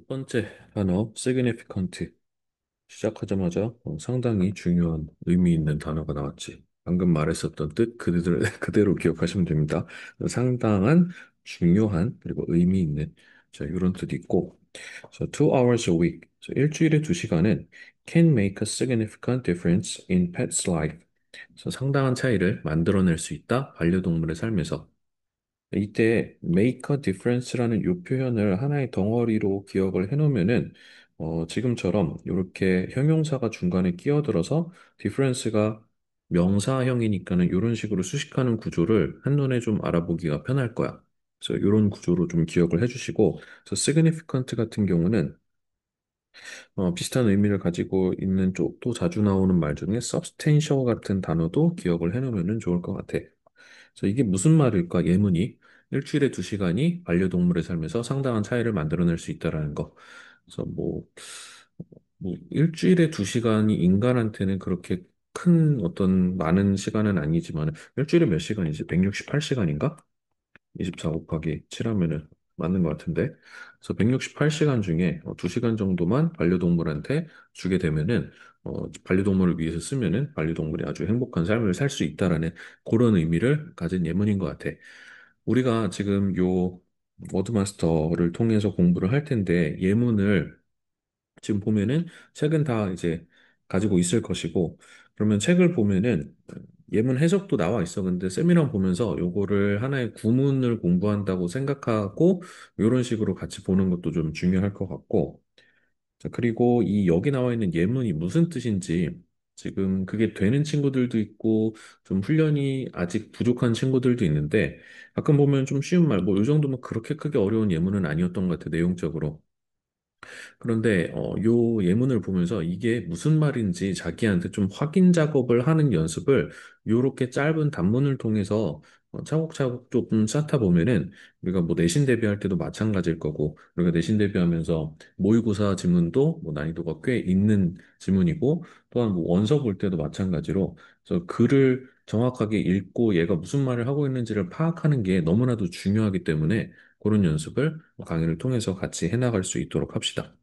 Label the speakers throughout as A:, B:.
A: 첫 번째 단어 significant 시작하자마자 상당히 중요한 의미 있는 단어가 나왔지. 방금 말했었던 뜻 그대로, 그대로 기억하시면 됩니다. 상당한, 중요한, 그리고 의미 있는 자, 이런 뜻이 있고 자, 2 hours a week 일주일에 2시간은 can make a significant difference in pet's life. 상당한 차이를 만들어낼 수 있다. 반려동물의 삶에서. 이때 make a difference라는 이 표현을 하나의 덩어리로 기억을 해놓으면은 지금처럼 이렇게 형용사가 중간에 끼어들어서 difference가 명사형이니까는 이런 식으로 수식하는 구조를 한눈에 좀 알아보기가 편할 거야. 그래서 이런 구조로 좀 기억을 해주시고, 그래서 significant 같은 경우는 비슷한 의미를 가지고 있는 쪽도 자주 나오는 말 중에 substantial 같은 단어도 기억을 해놓으면 좋을 것 같아. 그래서 이게 무슨 말일까? 예문이 일주일에 2시간이 반려동물의 삶에서 상당한 차이를 만들어낼 수 있다라는 거. 그래서 뭐 일주일에 2시간이 인간한테는 그렇게 큰 어떤 많은 시간은 아니지만 일주일에 몇 시간이지? 168시간인가? 24 곱하기 7하면은 맞는 것 같은데. 그래서 168시간 중에 2시간 정도만 반려동물한테 주게 되면은 반려동물을 위해서 쓰면은 반려동물이 아주 행복한 삶을 살 수 있다라는 그런 의미를 가진 예문인 것 같아. 우리가 지금 요 워드마스터를 통해서 공부를 할 텐데 예문을 지금 보면은 책은 다 이제 가지고 있을 것이고, 그러면 책을 보면은 예문 해석도 나와 있어. 근데 세미나 보면서 요거를 하나의 구문을 공부한다고 생각하고 이런 식으로 같이 보는 것도 좀 중요할 것 같고, 자, 그리고 이 여기 나와 있는 예문이 무슨 뜻인지 지금 그게 되는 친구들도 있고 좀 훈련이 아직 부족한 친구들도 있는데 가끔 보면 좀 쉬운 말, 뭐 이 정도면 그렇게 크게 어려운 예문은 아니었던 것 같아, 내용적으로. 그런데 요 예문을 보면서 이게 무슨 말인지 자기한테 좀 확인 작업을 하는 연습을 요렇게 짧은 단문을 통해서 차곡차곡 조금 쌓다 보면은 우리가 뭐 내신 대비할 때도 마찬가지일 거고, 우리가 내신 대비하면서 모의고사 지문도 뭐 난이도가 꽤 있는 지문이고, 또한 뭐 원서 볼 때도 마찬가지로 그래서 글을 정확하게 읽고 얘가 무슨 말을 하고 있는지를 파악하는 게 너무나도 중요하기 때문에 그런 연습을 강의를 통해서 같이 해나갈 수 있도록 합시다.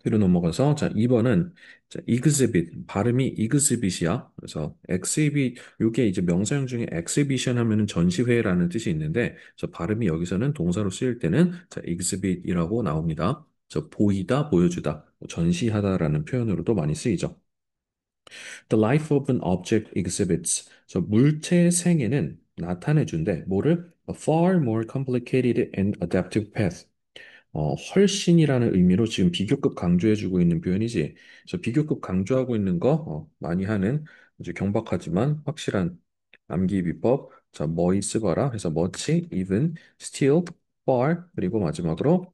A: 뒤로 넘어가서 자 2번은 자, exhibit 발음이 exhibit이야. 그래서 exhibit 요게 이제 명사형 중에 exhibition 하면은 전시회라는 뜻이 있는데 저 발음이 여기서는 동사로 쓰일 때는 자 exhibit이라고 나옵니다. 저 보이다, 보여주다, 뭐 전시하다라는 표현으로도 많이 쓰이죠. The life of an object exhibits. 저 물체의 생애는 나타내준대. 뭐를? A far more complicated and adaptive path. 훨씬이라는 의미로 지금 비교급 강조해주고 있는 표현이지. 그래서 비교급 강조하고 있는 거 많이 하는 이제 경박하지만 확실한 암기 비법. 자, 뭐이 쓰거라. 해서 much, even, still, far, 그리고 마지막으로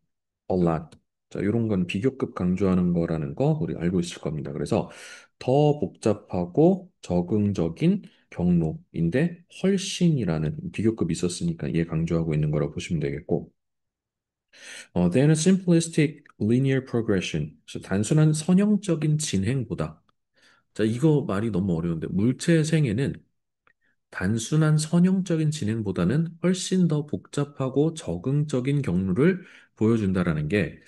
A: a lot. 자, 이런 건 비교급 강조하는 거라는 거 우리 알고 있을 겁니다. 그래서 더 복잡하고 적응적인 경로인데 훨씬이라는 비교급이 있었으니까 얘 강조하고 있는 거라고 보시면 되겠고. Than a simplistic linear progression. 그래서 단순한 선형적인 진행보다. 자, 이거 말이 너무 어려운데, 물체의 생애는 단순한 선형적인 진행보다는 훨씬 더 복잡하고 적응적인 경로를 보여준다라는 게,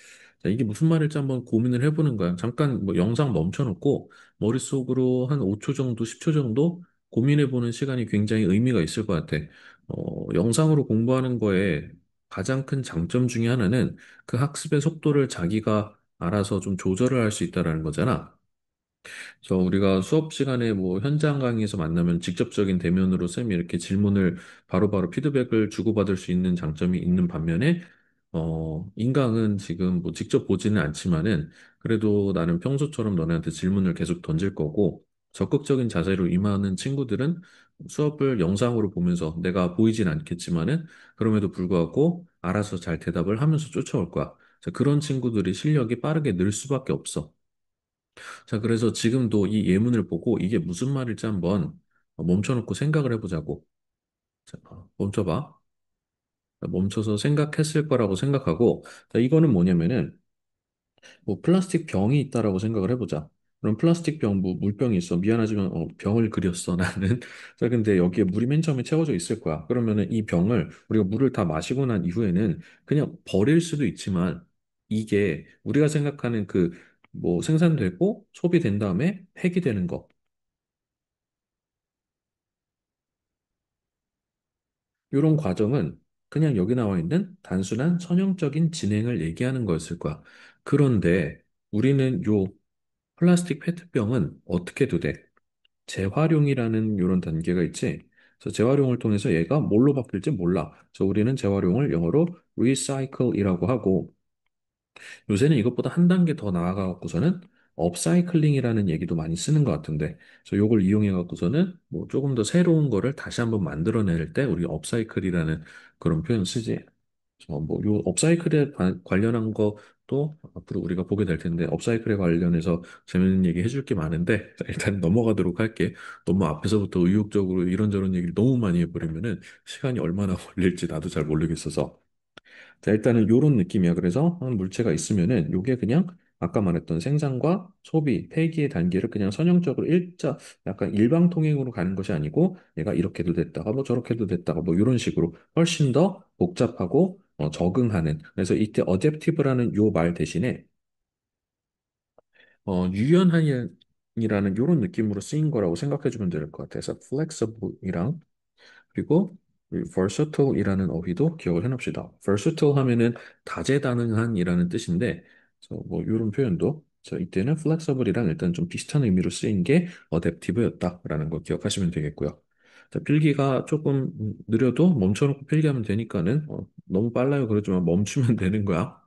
A: 자, 이게 무슨 말일지 한번 고민을 해보는 거야. 잠깐 뭐 영상 멈춰놓고 머릿속으로 한 5초 정도, 10초 정도 고민해보는 시간이 굉장히 의미가 있을 것 같아. 영상으로 공부하는 거에 가장 큰 장점 중에 하나는 그 학습의 속도를 자기가 알아서 좀 조절을 할 수 있다라는 거잖아. 그래서 우리가 수업 시간에 뭐 현장 강의에서 만나면 직접적인 대면으로 쌤이 이렇게 질문을 바로바로 피드백을 주고받을 수 있는 장점이 있는 반면에, 인강은 지금 뭐 직접 보지는 않지만은 그래도 나는 평소처럼 너네한테 질문을 계속 던질 거고, 적극적인 자세로 임하는 친구들은 수업을 영상으로 보면서 내가 보이진 않겠지만은 그럼에도 불구하고 알아서 잘 대답을 하면서 쫓아올 거야. 자, 그런 친구들이 실력이 빠르게 늘 수밖에 없어. 자, 그래서 지금도 이 예문을 보고 이게 무슨 말일지 한번 멈춰놓고 생각을 해보자고. 자, 멈춰봐. 자, 멈춰서 생각했을 거라고 생각하고, 자, 이거는 뭐냐면은, 뭐 플라스틱 병이 있다라고 생각을 해보자. 그럼 플라스틱 병, 뭐 물병이 있어. 미안하지만 병을 그렸어, 나는. 자, 근데 여기에 물이 맨 처음에 채워져 있을 거야. 그러면은 이 병을 우리가 물을 다 마시고 난 이후에는 그냥 버릴 수도 있지만 이게 우리가 생각하는 그 뭐 생산되고 소비된 다음에 폐기되는 거. 이런 과정은 그냥 여기 나와 있는 단순한 선형적인 진행을 얘기하는 거였을 거야. 그런데 우리는 요 플라스틱 페트병은 어떻게 도 돼? 재활용이라는 이런 단계가 있지. 그래서 재활용을 통해서 얘가 뭘로 바뀔지 몰라. 그래서 우리는 재활용을 영어로 recycle이라고 하고 요새는 이것보다 한 단계 더 나아가갖고서는 업사이클링이라는 얘기도 많이 쓰는 것 같은데, 그래서 이걸 이용해갖고서는 뭐 조금 더 새로운 거를 다시 한번 만들어낼 때 우리 업사이클이라는 그런 표현 쓰지. 뭐요 업사이클에 관련한 것도 앞으로 우리가 보게 될 텐데 업사이클에 관련해서 재밌는 얘기 해줄 게 많은데 자, 일단 넘어가도록 할게. 너무 앞에서부터 의욕적으로 이런저런 얘기를 너무 많이 해버리면은 시간이 얼마나 걸릴지 나도 잘 모르겠어서. 자, 일단은 요런 느낌이야. 그래서 한 물체가 있으면은 요게 그냥 아까 말했던 생산과 소비, 폐기의 단계를 그냥 선형적으로 약간 일방통행으로 가는 것이 아니고 얘가 이렇게도 됐다가 뭐 저렇게도 됐다가 뭐 이런 식으로 훨씬 더 복잡하고 적응하는. 그래서 이때 어댑티브라는 요 말 대신에 유연한이라는 요런 느낌으로 쓰인 거라고 생각해 주면 될 것 같아서 flexible이랑 그리고 이 versatile이라는 어휘도 기억을 해놓읍시다. versatile 하면은 다재다능한이라는 뜻인데, 뭐 이런 표현도 이때는 flexible이랑 일단 좀 비슷한 의미로 쓰인 게 adaptive였다라는 거 기억하시면 되겠고요. 자, 필기가 조금 느려도 멈춰놓고 필기하면 되니까는 너무 빨라요. 그러지만 멈추면 되는 거야.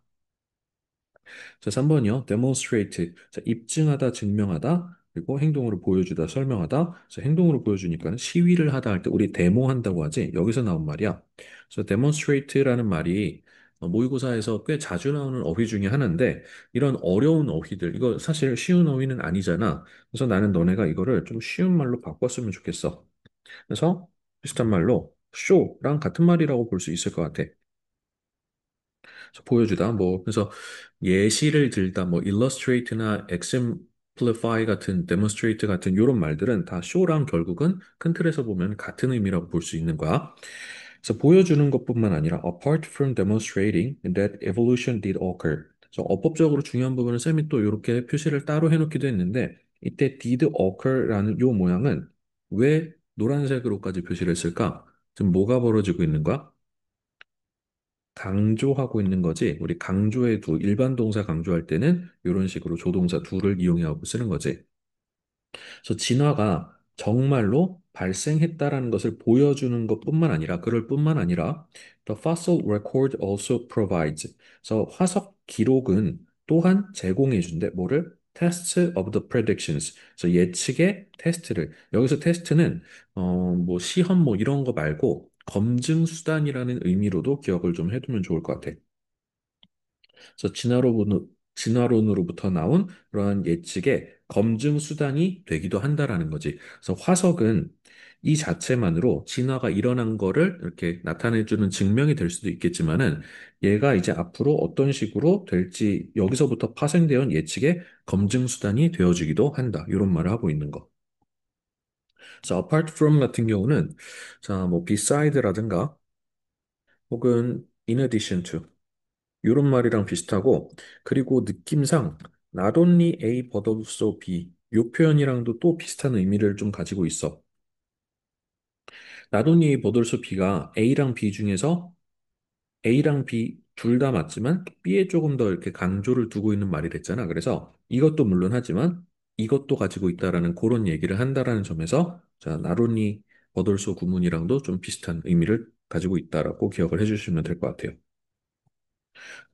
A: 자, 3번이요. demonstrate. 자, 입증하다, 증명하다. 그리고 행동으로 보여주다, 설명하다. 그래서 행동으로 보여주니까는 시위를 하다 할 때 우리 데모한다고 하지. 여기서 나온 말이야. 그래서 demonstrate라는 말이 모의고사에서 꽤 자주 나오는 어휘 중에 하나인데 이런 어려운 어휘들 이거 사실 쉬운 어휘는 아니잖아. 그래서 나는 너네가 이거를 좀 쉬운 말로 바꿨으면 좋겠어. 그래서 비슷한 말로 show랑 같은 말이라고 볼 수 있을 것 같아. 그래서 보여주다 뭐 그래서 예시를 들다 뭐 illustrate나 exemplify 같은 demonstrate 같은 이런 말들은 다 show랑 결국은 큰 틀에서 보면 같은 의미라고 볼 수 있는 거야. 그래서 보여주는 것뿐만 아니라 apart from demonstrating that evolution did occur. 그래서 어법적으로 중요한 부분은 쌤이 또 이렇게 표시를 따로 해놓기도 했는데 이때 did occur라는 요 모양은 왜 노란색으로까지 표시를 했을까? 지금 뭐가 벌어지고 있는 거야? 강조하고 있는 거지. 우리 강조의 두, 일반 동사 강조할 때는 이런 식으로 조동사 두를 이용하고 쓰는 거지. 그래서 진화가 정말로 발생했다라는 것을 보여주는 것뿐만 아니라, 그럴 뿐만 아니라, the fossil record also provides. 그래서 화석 기록은 또한 제공해 준대. 뭐를? Tests of the predictions. 그래서 예측의 테스트를. 여기서 테스트는, 뭐 시험 뭐 이런 거 말고 검증 수단이라는 의미로도 기억을 좀 해두면 좋을 것 같아. 그래서 진화론으로부터 나온 그러한 예측의 검증 수단이 되기도 한다라는 거지. 그래서 화석은 이 자체만으로 진화가 일어난 거를 이렇게 나타내주는 증명이 될 수도 있겠지만은 얘가 이제 앞으로 어떤 식으로 될지 여기서부터 파생되어 온 예측의 검증 수단이 되어주기도 한다. 이런 말을 하고 있는 거. 자, apart from 같은 경우는 자, 뭐 beside라든가 혹은 in addition to 이런 말이랑 비슷하고 그리고 느낌상 not only A but also B 이 표현이랑도 또 비슷한 의미를 좀 가지고 있어. not only A but also B가 A랑 B 중에서 A랑 B 둘 다 맞지만 B에 조금 더 이렇게 강조를 두고 있는 말이랬잖아. 그래서 이것도 물론 하지만 이것도 가지고 있다라는 그런 얘기를 한다라는 점에서 자, not only but also 구문이랑도 좀 비슷한 의미를 가지고 있다라고 기억을 해주시면 될 것 같아요.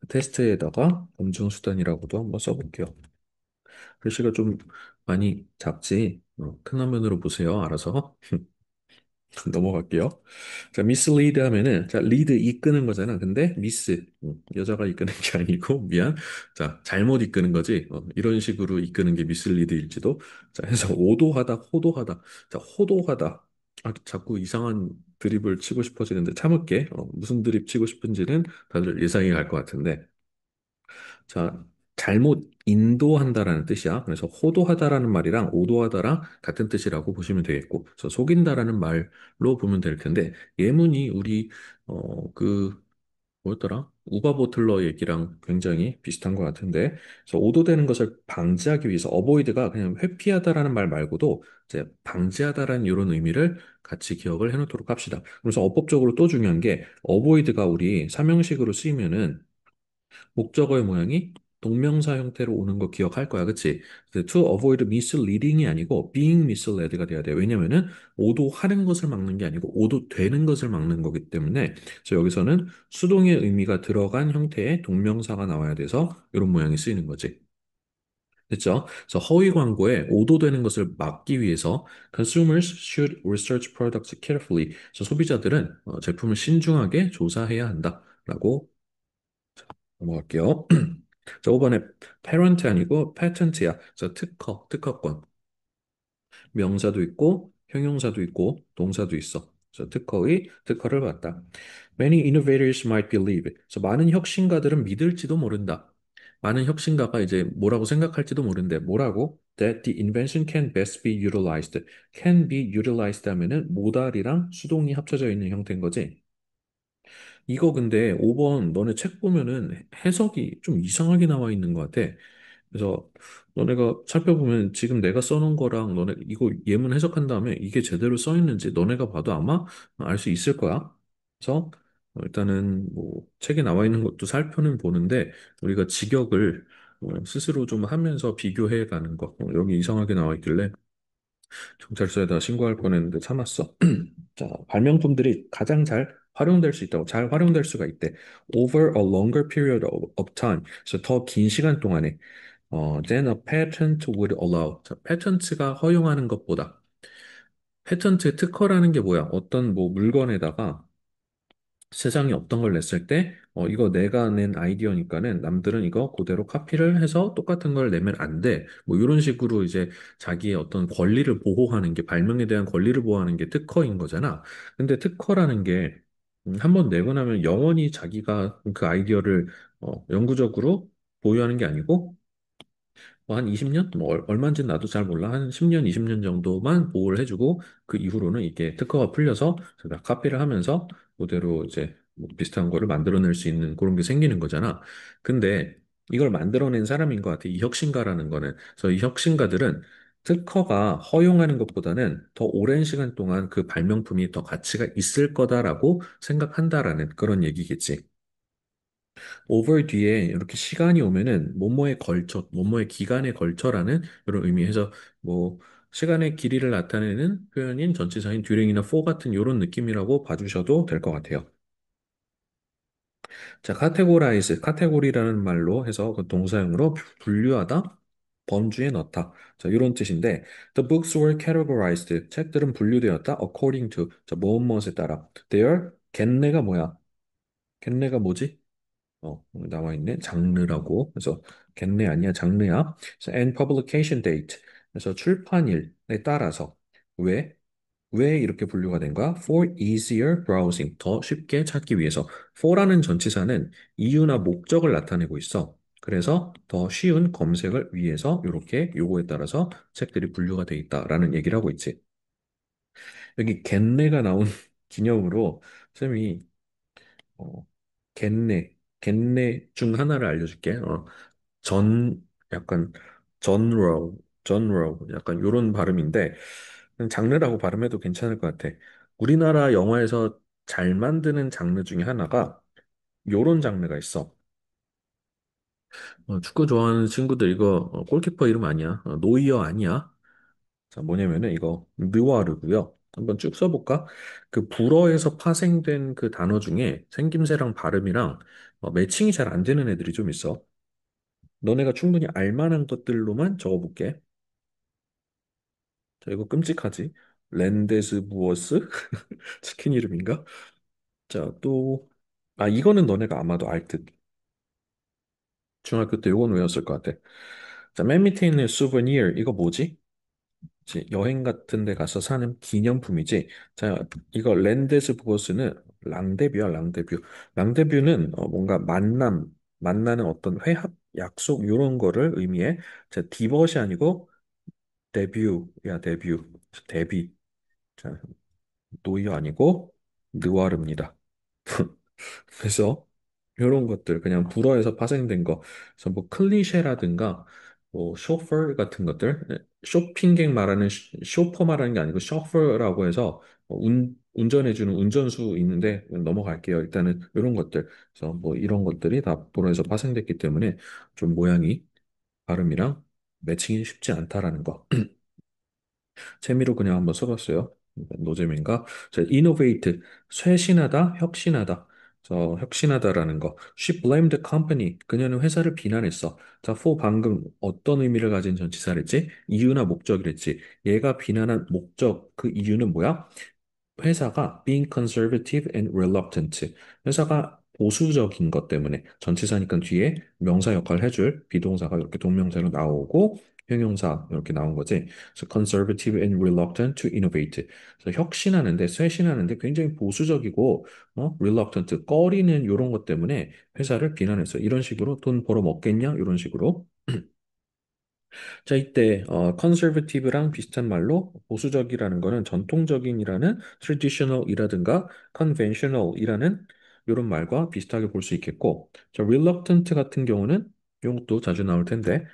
A: 테스트에다가 검증 수단이라고도 한번 써볼게요. 글씨가 좀 많이 작지? 큰 화면으로 보세요. 알아서. 넘어갈게요. 자, mislead 하면은, 자, lead 이끄는 거잖아. 근데 miss, 여자가 이끄는 게 아니고, 미안. 자, 잘못 이끄는 거지. 이런 식으로 이끄는 게 mislead일지도. 자, 해서 오도하다, 호도하다. 자, 호도하다. 아, 자꾸 이상한 드립을 치고 싶어지는데 참을게. 무슨 드립 치고 싶은지는 다들 예상이 갈 것 같은데. 자, 잘못 인도한다라는 뜻이야. 그래서 호도하다라는 말이랑 오도하다랑 같은 뜻이라고 보시면 되겠고, 그래서 속인다라는 말로 보면 될 텐데, 예문이 우리 그 뭐였더라? 우바 보틀러 얘기랑 굉장히 비슷한 것 같은데, 그래서 오도되는 것을 방지하기 위해서 어보이드가 그냥 회피하다라는 말 말고도 이제 방지하다라는 이런 의미를 같이 기억을 해놓도록 합시다. 그래서 어법적으로 또 중요한 게 어보이드가 우리 삼형식으로 쓰이면은 목적어의 모양이 동명사 형태로 오는 거 기억할 거야, 그치? 근데 to avoid misleading이 아니고 being misled가 돼야 돼. 왜냐면은 오도하는 것을 막는 게 아니고 오도되는 것을 막는 거기 때문에 그래서 여기서는 수동의 의미가 들어간 형태의 동명사가 나와야 돼서 이런 모양이 쓰이는 거지. 됐죠? 그래서 허위 광고에 오도되는 것을 막기 위해서 consumers should research products carefully. 그래서 소비자들은 제품을 신중하게 조사해야 한다라고 넘어갈게요. 자, 5번에 parent 아니고 patent야. 그래서 특허권. 명사도 있고 형용사도 있고 동사도 있어. 그래서 특허를 받다. Many innovators might believe. 그래서 많은 혁신가들은 믿을지도 모른다. 많은 혁신가가 이제 뭐라고 생각할지도 모른대. 뭐라고? That the invention can best be utilized. Can be utilized 하면은 모달이랑 수동이 합쳐져 있는 형태인 거지. 이거 근데 5번 너네 책 보면은 해석이 좀 이상하게 나와 있는 것 같아. 그래서 너네가 살펴보면 지금 내가 써놓은 거랑 너네 이거 예문 해석한 다음에 이게 제대로 써 있는지 너네가 봐도 아마 알 수 있을 거야. 그래서 일단은 뭐 책에 나와 있는 것도 살펴는 보는데 우리가 직역을 스스로 좀 하면서 비교해 가는 거. 여기 이상하게 나와 있길래 경찰서에다 신고할 뻔했는데 참았어. 자, 발명품들이 가장 잘 활용될 수 있다고, 잘 활용될 수가 있대. Over a longer period of time. 그래서 더 긴 시간 동안에, than a patent would allow. 자, 패턴트가 허용하는 것보다. 패턴트 특허라는 게 뭐야? 어떤 뭐 물건에다가 세상에 없던 걸 냈을 때, 이거 내가 낸 아이디어니까는 남들은 이거 그대로 카피를 해서 똑같은 걸 내면 안 돼. 뭐 이런 식으로 이제 자기의 어떤 권리를 보호하는 게, 발명에 대한 권리를 보호하는 게 특허인 거잖아. 근데 특허라는 게, 한번 내고 나면 영원히 자기가 그 아이디어를, 영구적으로 보유하는 게 아니고, 뭐한 20년? 뭐 얼마인지는 나도 잘 몰라. 한 10년, 20년 정도만 보호를 해주고 그 이후로는 이게 특허가 풀려서 제가 카피를 하면서 그대로 이제 뭐 비슷한 거를 만들어낼 수 있는 그런 게 생기는 거잖아. 근데 이걸 만들어낸 사람인 것 같아. 이 혁신가라는 거는. 그래서 이 혁신가들은 특허가 허용하는 것보다는 더 오랜 시간 동안 그 발명품이 더 가치가 있을 거다라고 생각한다라는 그런 얘기겠지. over 뒤에 이렇게 시간이 오면은 뭐뭐에 걸쳐, 뭐뭐의 기간에 걸쳐라는 이런 의미에서 뭐 시간의 길이를 나타내는 표현인 전치사인 during이나 for 같은 이런 느낌이라고 봐주셔도 될 것 같아요. 자, categorize, 카테고리라는 말로 해서 그 동사형으로 분류하다, 범주에 넣다. 자, 이런 뜻인데 the books were categorized. 책들은 분류되었다 according to. 자, 무엇무엇에 따라. their 겟네가 뭐야? 겟네가 뭐지? 나와 있네. 장르라고. 그래서 겠네 아니야. 장르야. 그래서 and publication date. 그래서 출판일에 따라서 왜? 왜 이렇게 분류가 된 거야? For easier browsing. 더 쉽게 찾기 위해서. for라는 전치사는 이유나 목적을 나타내고 있어. 그래서 더 쉬운 검색을 위해서 이렇게 요거에 따라서 책들이 분류가 돼 있다라는 얘기를 하고 있지. 여기 겠네가 나온 기념으로 쌤이 어, 겟네 중 하나를 알려줄게. 전, 약간, 전러, 약간 요런 발음인데, 그냥 장르라고 발음해도 괜찮을 것 같아. 우리나라 영화에서 잘 만드는 장르 중에 하나가 요런 장르가 있어. 축구 좋아하는 친구들 이거 골키퍼 이름 아니야. 노이어 아니야. 자, 뭐냐면은 이거 느와르고요. 한번 쭉 써볼까? 그 불어에서 파생된 그 단어 중에 생김새랑 발음이랑 매칭이 잘 안 되는 애들이 좀 있어. 너네가 충분히 알 만한 것들로만 적어볼게. 자, 이거 끔찍하지? 랜데스 부어스? 치킨 이름인가? 자, 또, 이거는 너네가 아마도 알 듯. 중학교 때 이건 외웠을 것 같아. 자, 맨 밑에 있는 souvenir, 이거 뭐지? 그치, 여행 같은 데 가서 사는 기념품이지. 자, 이거 랜데스 부어스는 랑데뷰야, 랑데뷰. 랑데뷰는 뭔가 만나는 어떤 회합, 약속, 이런 거를 의미해. 자, 디벗이 아니고 데뷔야, 데뷔. 자, 노이어 아니고 느와르입니다. 그래서 이런 것들 그냥 불어에서 파생된 거. 그래서 뭐 클리셰라든가 뭐 쇼퍼 같은 것들, 쇼핑객 말하는 쇼퍼 말하는 게 아니고 쇼퍼라고 해서 운전해주는 운전수 있는데 넘어갈게요. 일단은 이런 것들. 그래서 뭐 이런 것들이 다 불어에서 파생됐기 때문에 좀 모양이 발음이랑 매칭이 쉽지 않다라는 거. 재미로 그냥 한번 써봤어요. 노잼인가? 자, innovate, 쇄신하다, 혁신하다. 혁신하다라는 거. She blamed the company. 그녀는 회사를 비난했어. 자, for 방금 어떤 의미를 가진 전치사랬지? 이유나 목적이랬지. 얘가 비난한 목적, 그 이유는 뭐야? 회사가 being conservative and reluctant. 회사가 보수적인 것 때문에 전치사니까 뒤에 명사 역할을 해줄 비동사가 이렇게 동명사로 나오고 형용사 이렇게 나온 거지. 그래서 conservative and reluctant to innovate. 그래서 혁신하는데 쇄신하는데 굉장히 보수적이고 reluctant 꺼리는 이런 것 때문에 회사를 비난했어. 이런 식으로 돈 벌어 먹겠냐? 이런 식으로. 자, 이때 conservative랑 비슷한 말로 보수적이라는 거는 전통적인이라는 traditional이라든가 conventional이라는 이런 말과 비슷하게 볼 수 있겠고, 자, reluctant 같은 경우는 이것도 자주 나올 텐데,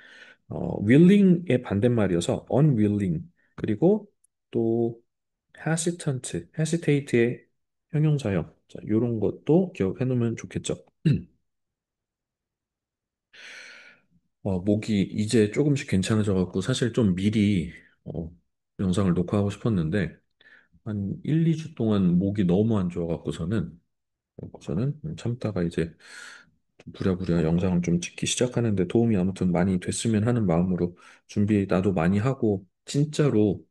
A: willing의 반대말이어서 unwilling 그리고 또 hesitate의 형용사형. 자, 이런 것도 기억해 놓으면 좋겠죠. 목이 이제 조금씩 괜찮아져 갖고 사실 좀 미리 어, 영상을 녹화하고 싶었는데 한 1, 2주 동안 목이 너무 안 좋아 갖고서는 참다가 이제 부랴부랴 영상을 좀 찍기 시작하는데 도움이 아무튼 많이 됐으면 하는 마음으로 준비 나도 많이 하고 진짜로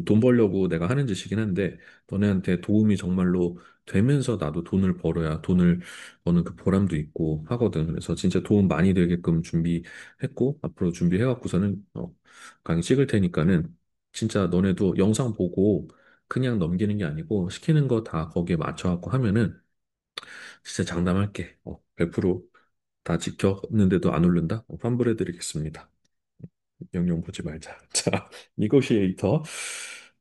A: 돈 벌려고 내가 하는 짓이긴 한데 너네한테 도움이 정말로 되면서 나도 돈을 벌어야 돈을 버는 그 보람도 있고 하거든. 그래서 진짜 도움 많이 되게끔 준비했고 앞으로 준비해갖고서는 강의 찍을 테니까는 진짜 너네도 영상 보고 그냥 넘기는 게 아니고 시키는 거 다 거기에 맞춰갖고 하면은 진짜 장담할게. 100%다 지켰는데도 안 오른다? 환불해드리겠습니다. 영영 보지 말자. 자, negotiator.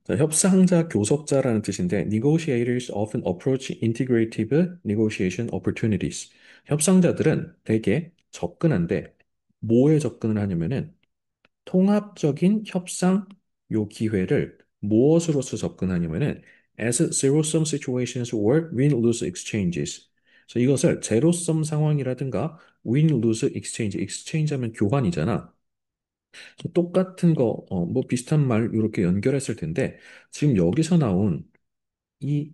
A: 자, 협상자, 교섭자라는 뜻인데, negotiators often approach integrative negotiation opportunities. 협상자들은 대개 접근한데, 뭐에 접근을 하냐면은, 통합적인 협상 요 기회를 무엇으로서 접근하냐면은 as zero-sum situations or win-lose exchanges. 그래서 이것을 제로섬 상황이라든가 win-lose exchange, exchange 하면 교환이잖아. 똑같은 거, 뭐 비슷한 말 이렇게 연결했을 텐데 지금 여기서 나온 이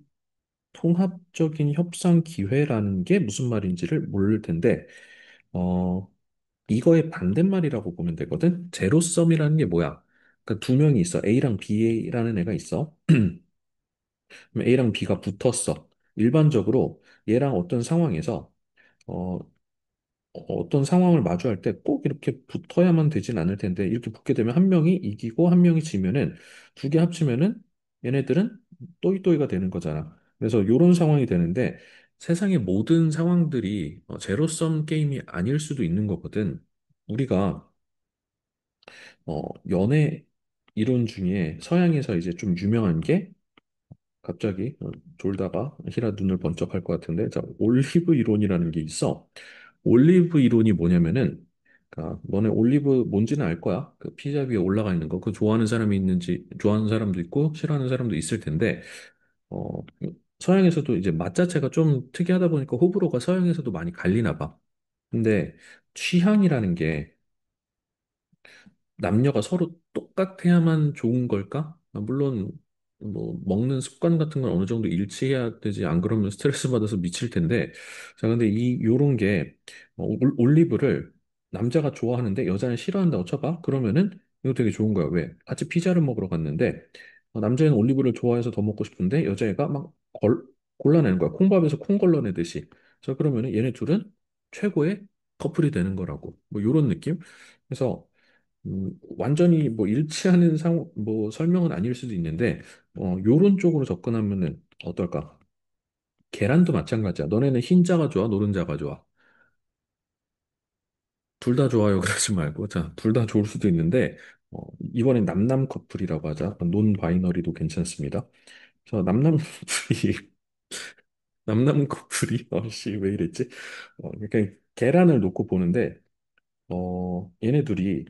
A: 통합적인 협상 기회라는 게 무슨 말인지를 모를 텐데 어, 이거의 반대말이라고 보면 되거든. 제로섬이라는 게 뭐야? 그러니까 두 명이 있어. A랑 B라는 애가 있어. 그럼 A랑 B가 붙었어. 일반적으로 얘랑 어떤 상황을 마주할 때 꼭 이렇게 붙어야만 되진 않을 텐데 이렇게 붙게 되면 한 명이 이기고 한 명이 지면은 두 개 합치면은 얘네들은 또이또이가 되는 거잖아. 그래서 이런 상황이 되는데 세상의 모든 상황들이 제로섬 게임이 아닐 수도 있는 거거든. 우리가 연애 이론 중에 서양에서 이제 좀 유명한 게 갑자기 졸다가 희라 눈을 번쩍할 것 같은데 자, 올리브 이론이라는 게 있어. 올리브 이론이 뭐냐면은 그러니까 너네 올리브 뭔지는 알 거야. 그 피자 위에 올라가 있는 거. 그 좋아하는 사람이 있는지 좋아하는 사람도 있고 싫어하는 사람도 있을 텐데 어 서양에서도 이제 맛 자체가 좀 특이하다 보니까 호불호가 서양에서도 많이 갈리나 봐. 근데 취향이라는 게 남녀가 서로 똑같아야만 좋은 걸까? 물론 뭐 먹는 습관 같은 건 어느 정도 일치해야 되지 안 그러면 스트레스 받아서 미칠 텐데 자 근데 이 요런 게 올리브를 남자가 좋아하는데 여자는 싫어한다고 쳐봐 그러면은 이거 되게 좋은 거야 왜 같이 피자를 먹으러 갔는데 남자애는 올리브를 좋아해서 더 먹고 싶은데 여자애가 막 골라내는 거야 콩밥에서 콩 걸러내듯이 자 그러면은 얘네 둘은 최고의 커플이 되는 거라고 뭐 요런 느낌 그래서 완전히 뭐 일치하는 뭐 설명은 아닐 수도 있는데, 요런 쪽으로 접근하면은 어떨까? 계란도 마찬가지야. 너네는 흰자가 좋아, 노른자가 좋아. 둘 다 좋아요, 그러지 말고. 자, 둘 다 좋을 수도 있는데, 이번엔 남남 커플이라고 하자. 논 바이너리도 괜찮습니다. 저 남남 커플이 남남 커플이 어씨 왜 이랬지? 그러니까 계란을 놓고 보는데 얘네 둘이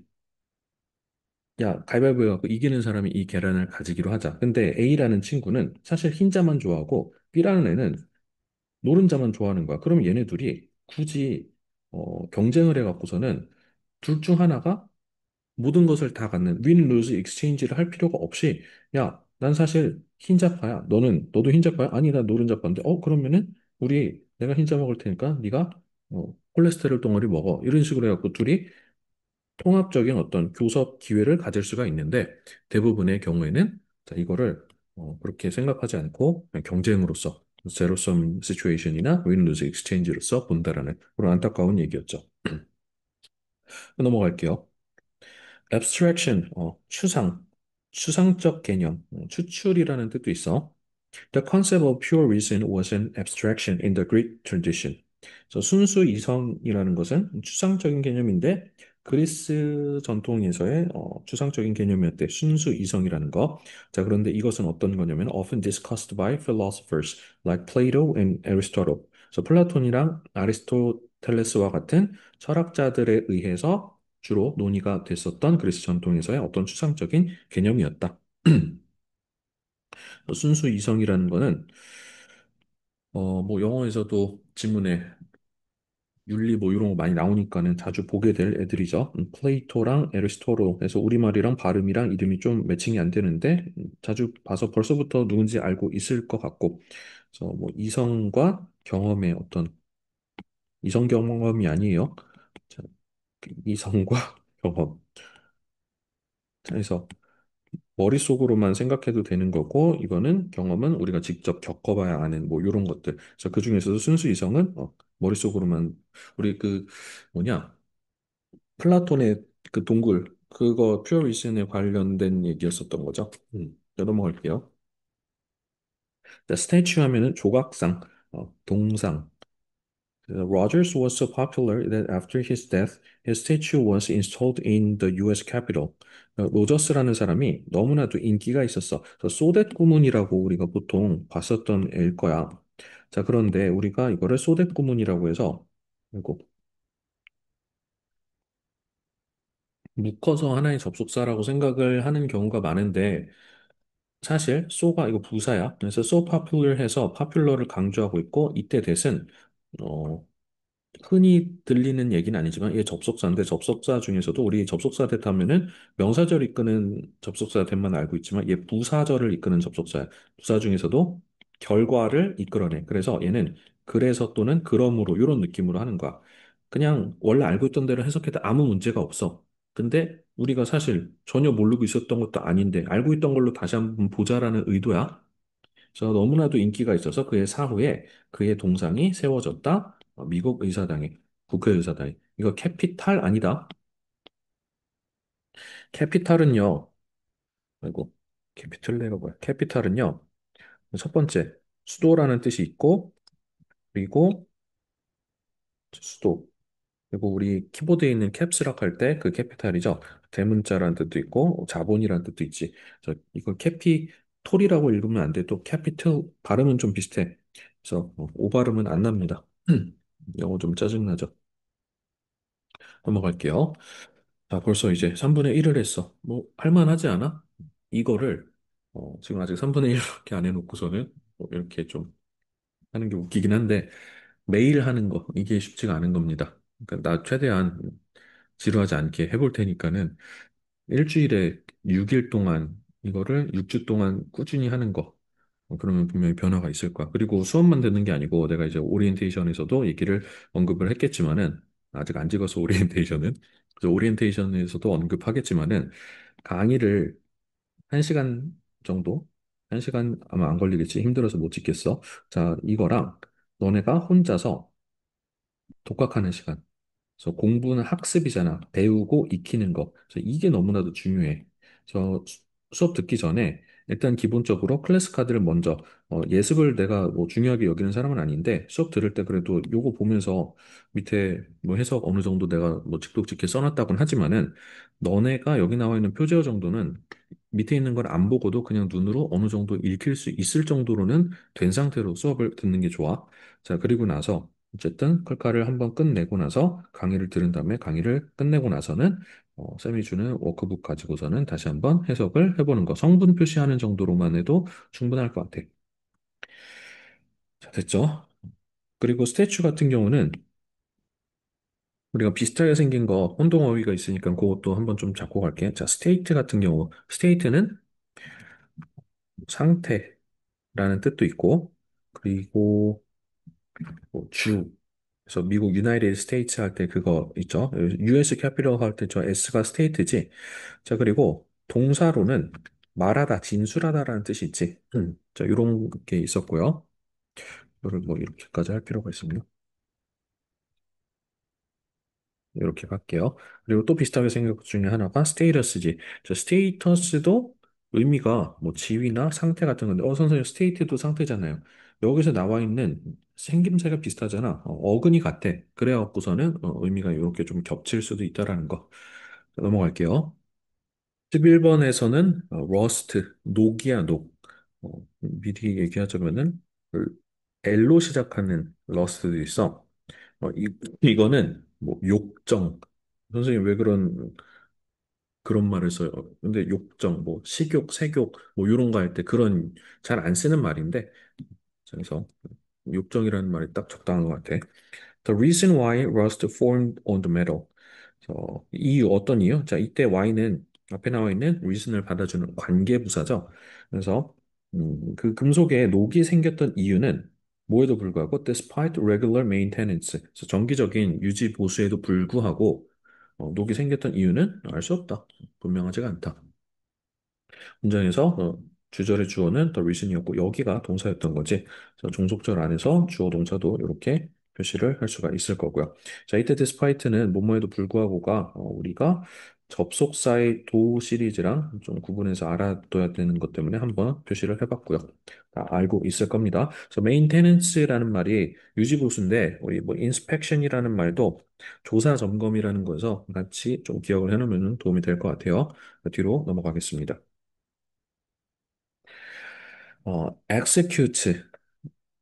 A: 야 가위바위보 해갖고 이기는 사람이 이 계란을 가지기로 하자. 근데 A라는 친구는 사실 흰자만 좋아하고 B라는 애는 노른자만 좋아하는 거야. 그럼 얘네 둘이 굳이 경쟁을 해갖고서는 둘 중 하나가 모든 것을 다 갖는 win-lose exchange를 할 필요가 없이 야, 난 사실 흰자파야. 너도 흰자파야? 아니, 나 노른자파인데. 그러면은 우리 내가 흰자 먹을 테니까 네가 콜레스테롤 덩어리 먹어. 이런 식으로 해갖고 둘이 통합적인 어떤 교섭 기회를 가질 수가 있는데 대부분의 경우에는 자, 이거를 그렇게 생각하지 않고 그냥 경쟁으로서 제로섬 시츄에이션이나 win-lose exchange로서 본다라는 그런 안타까운 얘기였죠. 넘어갈게요. abstraction, 추상적 개념, 추출이라는 뜻도 있어. The concept of pure reason was an abstraction in the Greek tradition. 그래서 순수 이성이라는 것은 추상적인 개념인데 그리스 전통에서의 추상적인 개념이었대. 순수 이성이라는 거. 자, 그런데 이것은 어떤 거냐면 often discussed by philosophers like Plato and Aristotle. 그래서 플라톤이랑 아리스토텔레스와 같은 철학자들에 의해서 주로 논의가 됐었던 그리스 전통에서의 어떤 추상적인 개념이었다. 순수 이성이라는 거는 뭐 영어에서도 지문에 윤리 뭐 이런 거 많이 나오니까는 자주 보게 될 애들이죠. 플레이토랑 에리스토로에서 우리말이랑 발음이랑 이름이 좀 매칭이 안 되는데 자주 봐서 벌써부터 누군지 알고 있을 것 같고 그래서 뭐 이성과 경험의 어떤 이성 경험이 아니에요. 자, 이성과 경험. 그래서 머릿속으로만 생각해도 되는 거고 이거는 경험은 우리가 직접 겪어봐야 아는 뭐 이런 것들. 그래서 그 중에서도 순수 이성은 머릿속으로만 우리 그 뭐냐 플라톤의 그 동굴 그거 퓨어 리슨에 관련된 얘기였었던 거죠. 자, 넘어갈게요. The statue 하면은 조각상, 동상. Rogers was so popular that after his death, his statue was installed in the U.S. Capitol. 로저스라는 사람이 너무나도 인기가 있었어. 소댓 구문이라고 우리가 보통 봤었던 애일 거야. 자, 그런데 우리가 이거를 소댓 구문이라고 해서 이거 묶어서 하나의 접속사라고 생각을 하는 경우가 많은데 사실 so가 이거 부사야. 그래서 so popular 해서 popular를 강조하고 있고 이때 that은 어, 흔히 들리는 얘기는 아니지만 이게 접속사인데 접속사 중에서도 우리 접속사 that 하면은 명사절 이끄는 접속사 that만 알고 있지만 얘 부사절을 이끄는 접속사야. 부사 중에서도 결과를 이끌어내. 그래서 얘는 그래서 또는 그러므로 이런 느낌으로 하는 거야. 그냥 원래 알고 있던 대로 해석해도 아무 문제가 없어. 근데 우리가 사실 전혀 모르고 있었던 것도 아닌데 알고 있던 걸로 다시 한번 보자라는 의도야. 그래서 너무나도 인기가 있어서 그의 사후에 그의 동상이 세워졌다. 미국 의사당에, 국회의사당에. 이거 캐피탈 아니다. 캐피탈은요, 아이고, 캐피탈레가 뭐야? 캐피탈은요, 첫 번째, 수도라는 뜻이 있고, 그리고 수도. 그리고 우리 키보드에 있는 캡스락 할 때 그 캐피탈이죠. 대문자라는 뜻도 있고, 자본이라는 뜻도 있지. 이걸 캐피톨이라고 읽으면 안 돼. 또 캐피털 발음은 좀 비슷해. 그래서 오 발음은 안 납니다. 영어 좀 짜증나죠. 넘어갈게요. 자, 벌써 이제 3분의 1을 했어. 뭐, 할만하지 않아? 이거를, 지금 아직 3분의 1밖에 안 해놓고서는, 이렇게 좀 하는 게 웃기긴 한데, 매일 하는 거, 이게 쉽지가 않은 겁니다. 그러니까 나 최대한 지루하지 않게 해볼 테니까는, 일주일에 6일 동안, 이거를 6주 동안 꾸준히 하는 거, 그러면 분명히 변화가 있을 거야. 그리고 수업만 듣는 게 아니고, 내가 이제 오리엔테이션에서도 얘기를 언급을 했겠지만은, 아직 안 찍어서 오리엔테이션은, 그래서 오리엔테이션에서도 언급하겠지만은, 강의를 1시간 정도? 1시간 아마 안 걸리겠지. 힘들어서 못 찍겠어. 자, 이거랑 너네가 혼자서 독학하는 시간. 그래서 공부는 학습이잖아. 배우고 익히는 거. 그래서 이게 너무나도 중요해. 수업 듣기 전에 일단 기본적으로 클래스 카드를 먼저 예습을 내가 뭐 중요하게 여기는 사람은 아닌데 수업 들을 때 그래도 요거 보면서 밑에 뭐 해석 어느 정도 내가 뭐 직독직해 써놨다고는 하지만은 너네가 여기 나와 있는 표제어 정도는 밑에 있는 걸 안 보고도 그냥 눈으로 어느 정도 읽힐 수 있을 정도로는 된 상태로 수업을 듣는 게 좋아. 자, 그리고 나서 어쨌든 클카를 한번 끝내고 나서 강의를 들은 다음에 강의를 끝내고 나서는 쌤이 주는 워크북 가지고서는 다시 한번 해석을 해보는 거. 성분 표시하는 정도로만 해도 충분할 것 같아. 자, 됐죠? 그리고 스태츄 같은 경우는 우리가 비슷하게 생긴 거 혼동어휘가 있으니까 그것도 한번 좀 잡고 갈게. 자, 스테이트 같은 경우, 스테이트는 상태라는 뜻도 있고, 그리고 뭐 주. 그래서 미국 유나이티드 스테이츠 할 때 그거 있죠. US 캐피럴 할 때 저 S가 스테이트지. 자, 그리고 동사로는 말하다, 진술하다라는 뜻이 있지. 자, 이런 게 있었고요. 이거를 뭐 이렇게까지 할 필요가 있습니다. 이렇게 갈게요. 그리고 또 비슷하게 생긴 것 중에 하나가 스테이터스지. 저 스테이터스도 의미가 뭐 지위나 상태 같은 건데, 선생님 스테이트도 상태잖아요. 여기서 나와 있는 생김새가 비슷하잖아. 어근이 같아. 그래갖고서는 의미가 이렇게 좀 겹칠 수도 있다라는 거. 자, 넘어갈게요. 11번에서는 러스트, 녹이야, 녹. 미리 얘기하자면은 그 L로 시작하는 러스트도 있어. 이거는 뭐 욕정. 선생님 왜 그런 말을 써요? 근데 욕정, 뭐 식욕, 색욕, 뭐 이런 거 할 때 그런 잘 안 쓰는 말인데 그래서 욕정이라는 말이 딱 적당한 것 같아. The reason why rust formed on the metal. 이유 어떤 이유? 자, 이때 y는 앞에 나와 있는 reason을 받아주는 관계부사죠. 그래서 그 금속에 녹이 생겼던 이유는 뭐에도 불구하고 despite regular maintenance. 그래서 정기적인 유지 보수에도 불구하고 녹이 생겼던 이유는 알 수 없다. 분명하지가 않다. 문장에서 주절의 주어는 the reason이었고 여기가 동사였던 거지. 그래서 종속절 안에서 주어 동사도 이렇게 표시를 할 수가 있을 거고요. 자, 이때 despite는 뭐뭐에도 불구하고가 우리가 접속사의 도 시리즈랑 좀 구분해서 알아둬야 되는 것 때문에 한번 표시를 해봤고요. 다 알고 있을 겁니다. 그래서 maintenance라는 말이 유지보수인데 우리 뭐 inspection이라는 말도 조사 점검이라는 거에서 같이 좀 기억을 해놓으면 도움이 될 것 같아요. 뒤로 넘어가겠습니다. execute.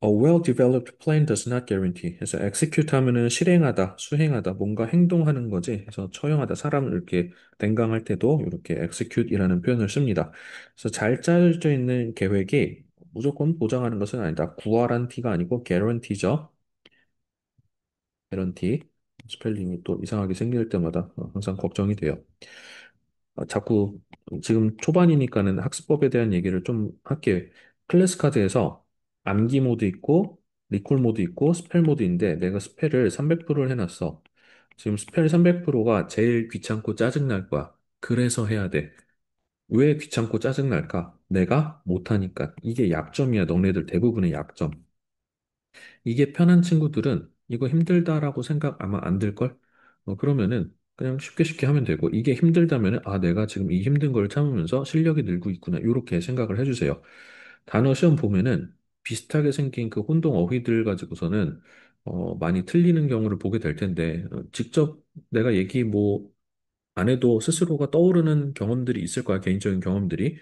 A: A well-developed plan does not guarantee. 그래서 execute 하면은 실행하다, 수행하다, 뭔가 행동하는 거지. 그래서 처형하다, 사람을 이렇게 댕강할 때도 이렇게 execute이라는 표현을 씁니다. 그래서 잘 짜여져 있는 계획이 무조건 보장하는 것은 아니다. 구아란티가 아니고 guarantee죠. guarantee. 스펠링이 또 이상하게 생길 때마다 항상 걱정이 돼요. 자꾸 지금 초반이니까는 학습법에 대한 얘기를 좀 할게. 클래스 카드에서 암기 모드 있고 리콜 모드 있고 스펠 모드인데 내가 스펠을 300%를 해놨어. 지금 스펠 300%가 제일 귀찮고 짜증날 거야. 그래서 해야 돼. 왜 귀찮고 짜증날까? 내가 못하니까. 이게 약점이야. 너네들 대부분의 약점. 이게 편한 친구들은 이거 힘들다라고 생각 아마 안 들걸? 그러면은 그냥 쉽게 쉽게 하면 되고 이게 힘들다면은 내가 지금 이 힘든 걸 참으면서 실력이 늘고 있구나. 이렇게 생각을 해주세요. 단어 시험 보면은 비슷하게 생긴 그 혼동 어휘들 가지고서는 많이 틀리는 경우를 보게 될 텐데 직접 내가 얘기 뭐 안 해도 스스로가 떠오르는 경험들이 있을 거야, 개인적인 경험들이.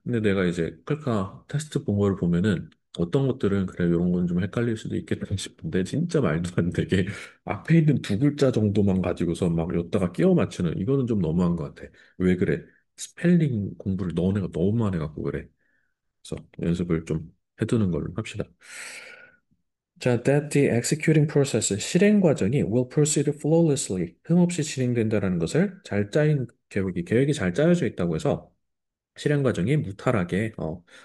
A: 근데 내가 이제 클카 테스트 본 거를 보면은 어떤 것들은 그래, 이런 건 좀 헷갈릴 수도 있겠다 싶은데 진짜 말도 안 되게 앞에 있는 두 글자 정도만 가지고서 막 여기다가 끼워 맞추는 이거는 좀 너무한 것 같아. 왜 그래? 스펠링 공부를 너네가 너무 많이 해갖고 그래. 그래서 연습을 좀 해두는 걸로 합시다. 자, that the executing process, 실행 과정이 will proceed flawlessly, 흠없이 진행된다는 것을 잘 짜인 계획이 잘 짜여져 있다고 해서 실행 과정이 무탈하게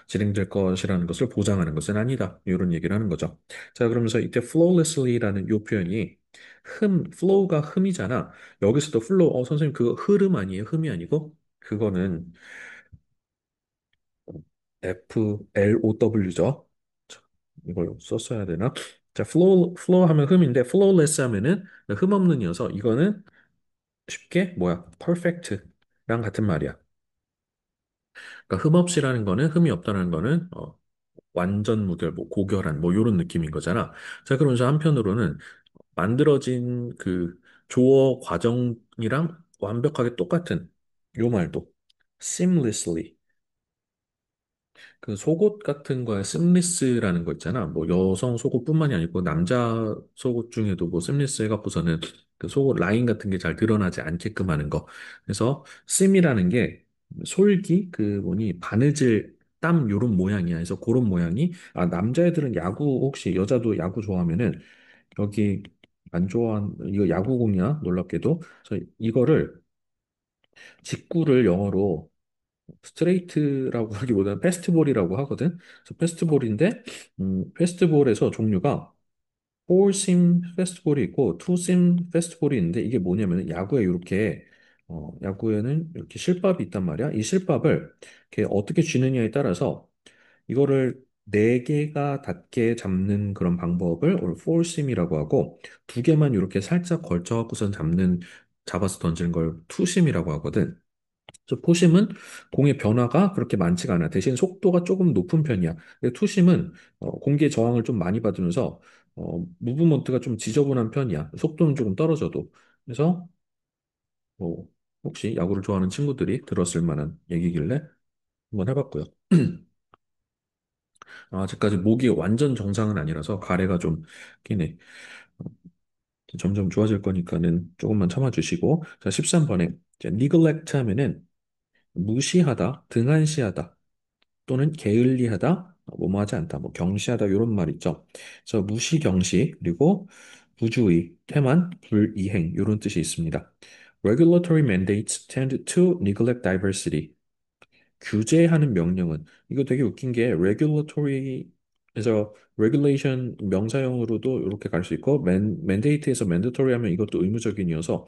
A: 진행될 것이라는 것을 보장하는 것은 아니다. 이런 얘기를 하는 거죠. 자, 그러면서 이때 flawlessly라는 이 표현이 flow가 흠이잖아. 여기서도 flow, 선생님 그거 흐름 아니에요? 흠이 아니고? 그거는 FLOW죠. 이걸 썼어야 되나? 자, flow 하면 흠인데 flawless 하면은 흠 없는 이어서 이거는 쉽게 뭐야? perfect랑 같은 말이야. 그러니까 흠 없이라는 거는 흠이 없다는 거는 완전 무결, 뭐 고결한 뭐 이런 느낌인 거잖아. 자, 그러면서 한편으로는 만들어진 그 조어 과정이랑 완벽하게 똑같은 요 말도 seamlessly. 그 속옷 같은 거에 씀리스라는 거 있잖아. 뭐 여성 속옷뿐만이 아니고 남자 속옷 중에도 뭐 씀리스 해갖고서는 그 속옷 라인 같은 게 잘 드러나지 않게끔 하는 거. 그래서 씀이라는 게 솔기 그 뭐니 바느질 땀 요런 모양이야. 그래서 그런 모양이 아 남자애들은 야구 혹시 여자도 야구 좋아하면은 여기 안 좋아한 이거 야구공이야 놀랍게도. 그래서 이거를 직구를 영어로 스트레이트라고 하기보다는 페스티벌이라고 하거든. 그래서 페스티벌인데, 페스티벌에서 종류가 4심 페스티벌이 있고 2심 페스티벌이 있는데 이게 뭐냐면 야구에 이렇게 야구에는 이렇게 실밥이 있단 말이야. 이 실밥을 이렇게 어떻게 쥐느냐에 따라서 이거를 네 개가 닿게 잡는 그런 방법을 4심이라고 하고 두 개만 이렇게 살짝 걸쳐갖고선 잡아서 던지는 걸 투심이라고 하거든. 그래서 포심은 공의 변화가 그렇게 많지가 않아. 대신 속도가 조금 높은 편이야. 근데 투심은 공기의 저항을 좀 많이 받으면서 무브먼트가 좀 지저분한 편이야. 속도는 조금 떨어져도. 그래서 뭐 혹시 야구를 좋아하는 친구들이 들었을 만한 얘기길래 한번 해봤고요. 아직까지 목이 완전 정상은 아니라서 가래가 좀 끼네. 어, 점점 좋아질 거니까는 조금만 참아주시고. 자, 13번에 neglect 하면은 무시하다, 등한시하다. 또는 게을리하다, 뭐뭐하지 않다, 뭐 경시하다 이런 말 있죠. 그래서 무시경시 그리고 부주의, 태만, 불이행 이런 뜻이 있습니다. Regulatory mandates tend to neglect diversity. 규제하는 명령은 이거 되게 웃긴 게 regulatory에서 regulation 명사형으로도 이렇게 갈 수 있고 mandate에서 mandatory 하면 이것도 의무적인이어서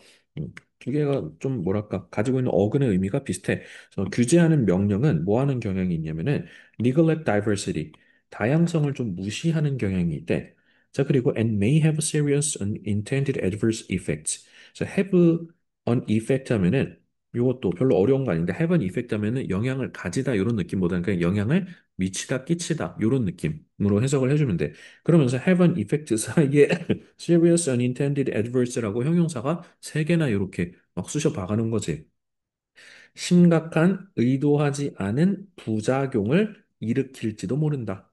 A: 두 개가 좀 뭐랄까 가지고 있는 어근의 의미가 비슷해. 그래서 규제하는 명령은 뭐 하는 경향이 있냐면은 neglect diversity 다양성을 좀 무시하는 경향이 있대. 자 그리고 and may have serious unintended adverse effects. 그래서 have an effect 하면은 이것도 별로 어려운 거 아닌데 have an effect 하면은 영향을 가지다 이런 느낌보다는 그냥 영향을 미치다 끼치다 이런 느낌으로 해석을 해주면 돼. 그러면서 have an effect 사이에 serious unintended adverse라고 형용사가 세 개나 이렇게 막 쑤셔 박아놓은 거지. 심각한 의도하지 않은 부작용을 일으킬지도 모른다.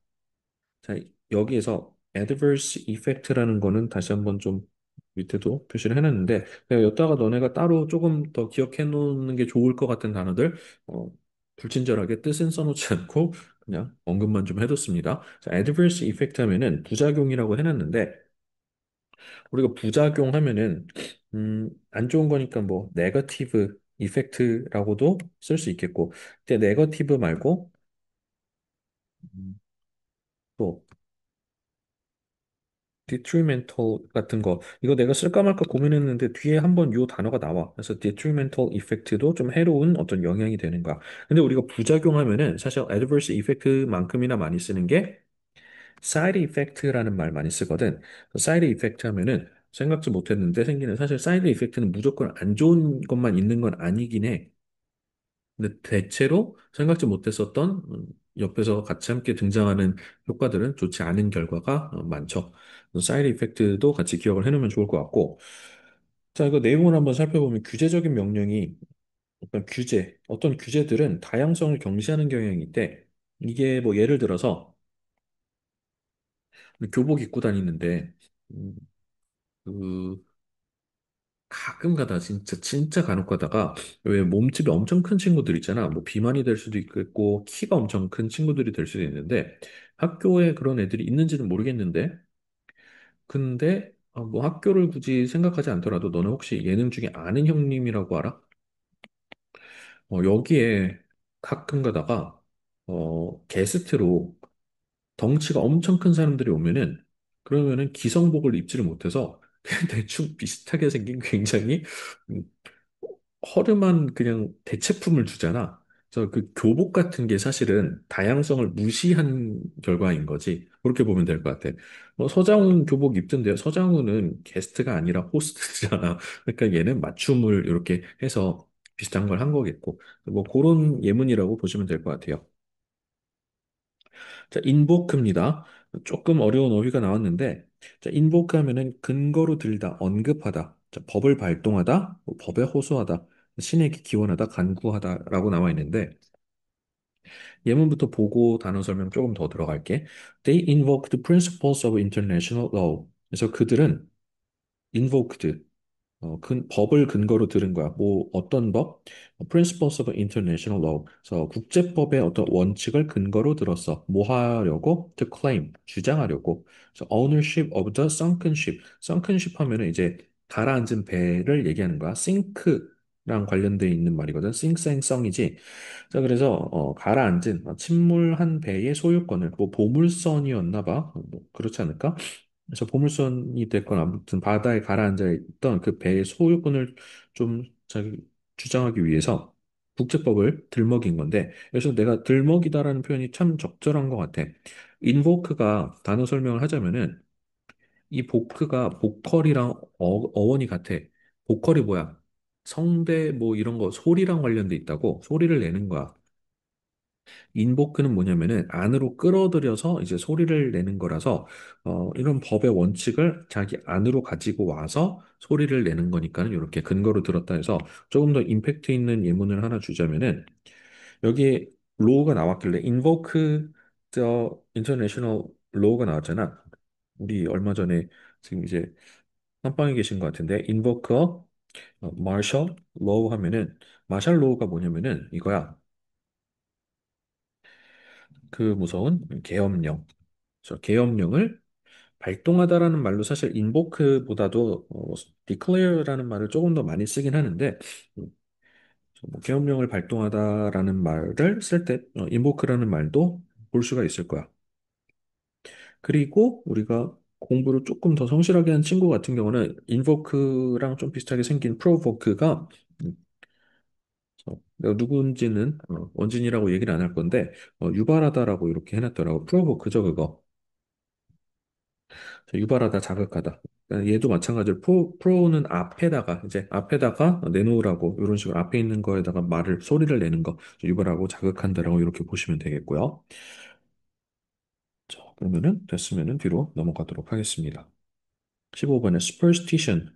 A: 자, 여기에서 adverse effect라는 거는 다시 한번 좀 밑에도 표시를 해놨는데 그냥 여기다가 너네가 따로 조금 더 기억해 놓는 게 좋을 것 같은 단어들 어, 불친절하게 뜻은 써놓지 않고 그냥 언급만 좀 해뒀습니다. 자, adverse effect 하면은 부작용이라고 해놨는데 우리가 부작용 하면은 안 좋은 거니까 뭐 네거티브 이펙트라고도 쓸 수 있겠고 근데 네거티브 말고 음, 또 detrimental 같은 거 이거 내가 쓸까 말까 고민했는데 뒤에 한번 요 단어가 나와. 그래서 detrimental effect도 좀 해로운 어떤 영향이 되는 거야. 근데 우리가 부작용하면은 사실 adverse effect만큼이나 많이 쓰는 게 side effect라는 말 많이 쓰거든. side effect 하면은 생각지 못했는데 생기는 사실 side effect는 무조건 안 좋은 것만 있는 건 아니긴 해. 근데 대체로 생각지 못했었던 옆에서 같이 함께 등장하는 효과들은 좋지 않은 결과가 많죠. 사이드 이펙트도 같이 기억을 해놓으면 좋을 것 같고. 자, 이거 내용을 한번 살펴보면 규제적인 명령이 어떤 규제들은 다양성을 경시하는 경향이 있대. 이게 뭐 예를 들어서 교복 입고 다니는데 음, 그 가끔 가다 진짜 간혹 가다가 왜 몸집이 엄청 큰 친구들 있잖아. 뭐 비만이 될 수도 있겠고 키가 엄청 큰 친구들이 될 수도 있는데 학교에 그런 애들이 있는지는 모르겠는데 근데 뭐 학교를 굳이 생각하지 않더라도 너는 혹시 예능 중에 아는 형님이라고 알아? 여기에 가끔 가다가 게스트로 덩치가 엄청 큰 사람들이 오면은 그러면은 기성복을 입지를 못해서 그냥 대충 비슷하게 생긴 굉장히 음, 허름한 그냥 대체품을 주잖아. 그래서 그 교복 같은 게 사실은 다양성을 무시한 결과인 거지. 그렇게 보면 될 것 같아. 서장훈 교복 입던데요. 서장훈은 게스트가 아니라 호스트잖아. 그러니까 얘는 맞춤을 이렇게 해서 비슷한 걸 한 거겠고. 뭐 그런 예문이라고 보시면 될 것 같아요. 자, 인보크입니다. 조금 어려운 어휘가 나왔는데, 자, 인보크 하면은 근거로 들다, 언급하다, 자, 법을 발동하다, 뭐 법에 호소하다. 신에게 기원하다, 간구하다라고 나와 있는데 예문부터 보고 단어 설명 조금 더 들어갈게. They invoked the principles of international law. 그래서 그들은 invoked 법을 근거로 들은 거야. 뭐 어떤 법? Principles of International Law. 그래서 국제법의 어떤 원칙을 근거로 들었어. 뭐 하려고? To claim, 주장하려고. 그래서 ownership of the sunken ship. sunken ship 하면은 이제 가라앉은 배를 얘기하는 거야. sink랑 관련돼 있는 말이거든. sink생성이지. 자, 그래서 가라앉은 침몰한 배의 소유권을 뭐 보물선이었나 봐. 뭐 그렇지 않을까? 그래서 보물선이 됐건 아무튼 바다에 가라앉아 있던 그 배의 소유권을 좀 자기 주장하기 위해서 국제법을 들먹인 건데 그래서 내가 들먹이다라는 표현이 참 적절한 것 같아. 인보크가 단어 설명을 하자면은 이 보크가 보컬이랑 어원이 같아. 보컬이 뭐야? 성대 뭐 이런 거 소리랑 관련돼 있다고 소리를 내는 거야. 인보크는 뭐냐면은 안으로 끌어들여서 이제 소리를 내는 거라서 이런 법의 원칙을 자기 안으로 가지고 와서 소리를 내는 거니까는 이렇게 근거로 들었다 해서 조금 더 임팩트 있는 예문을 하나 주자면은 여기에 로우가 나왔길래 invoke the international law가 나왔잖아. 우리 얼마 전에 지금 이제 한방에 계신 것 같은데 invoke a martial law 하면은 마샬 로우가 뭐냐면은 이거야. 그 무서운 계엄령. 그래서 계엄령을 발동하다라는 말로 사실 invoke보다도 declare라는 말을 조금 더 많이 쓰긴 하는데 음, 뭐 계엄령을 발동하다라는 말을 쓸 때 invoke라는 말도 볼 수가 있을 거야. 그리고 우리가 공부를 조금 더 성실하게 한 친구 같은 경우는 invoke랑 좀 비슷하게 생긴 provoke가 내가 누군지는 원진이라고 얘기를 안 할 건데 유발하다라고 이렇게 해놨더라고. provoke죠 그거. 유발하다, 자극하다. 그러니까 얘도 마찬가지로 프로는 앞에다가 이제 앞에다가 내놓으라고 이런 식으로 앞에 있는 거에다가 말을 소리를 내는 거 유발하고 자극한다라고 이렇게 보시면 되겠고요. 자, 그러면은 됐으면은 뒤로 넘어가도록 하겠습니다. 15번에 superstition.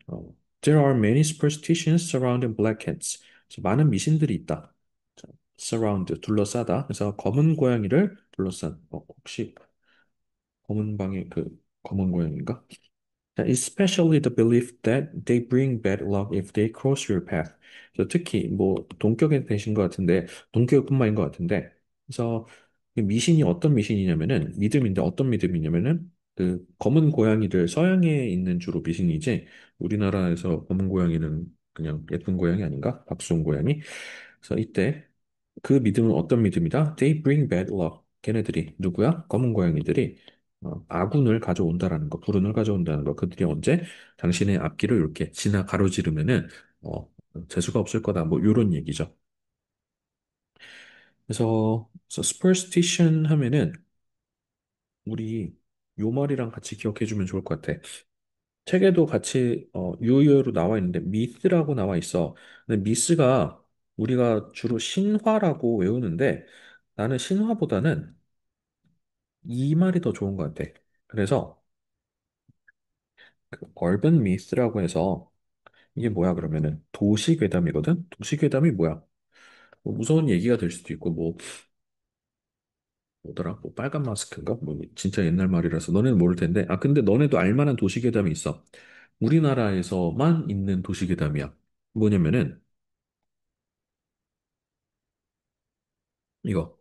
A: There are many superstitions surrounding black cats. 그래서 많은 미신들이 있다. 자, surround 둘러싸다. 그래서 검은 고양이를 둘러싼. 혹시 검은 방에 그 검은 고양이인가? Especially the belief that they bring bad luck if they cross your path. 그래서 특히 뭐 동격에 되신 것 같은데 동격뿐만인 것 같은데 그래서 이 미신이 어떤 미신이냐면은 믿음인데 어떤 믿음이냐면은 그 검은 고양이들 서양에 있는 주로 미신이지 우리나라에서 검은 고양이는 그냥 예쁜 고양이 아닌가? 박수홍 고양이. 그래서 이때 그 믿음은 어떤 믿음이다? They bring bad luck. 걔네들이 누구야? 검은 고양이들이 아군을 가져온다라는 거, 불운을 가져온다는 거. 그들이 언제 당신의 앞길을 이렇게 지나 가로지르면은 어, 재수가 없을 거다. 뭐 이런 얘기죠. 그래서 superstition 하면은 우리 요 말이랑 같이 기억해 주면 좋을 것 같아. 책에도 같이 유효로 나와 있는데 미스라고 나와 있어. 근데 미스가 우리가 주로 신화라고 외우는데 나는 신화보다는 이 말이 더 좋은 것 같아. 그래서 그 urban myth라고 해서 이게 뭐야 그러면은 도시 괴담이거든. 도시 괴담이 뭐야? 뭐 무서운 얘기가 될 수도 있고 뭐 뭐더라? 뭐 빨간 마스크인가? 뭐 진짜 옛날 말이라서 너네는 모를 텐데. 아 근데 너네도 알 만한 도시 괴담이 있어. 우리나라에서만 있는 도시 괴담이야. 뭐냐면은 이거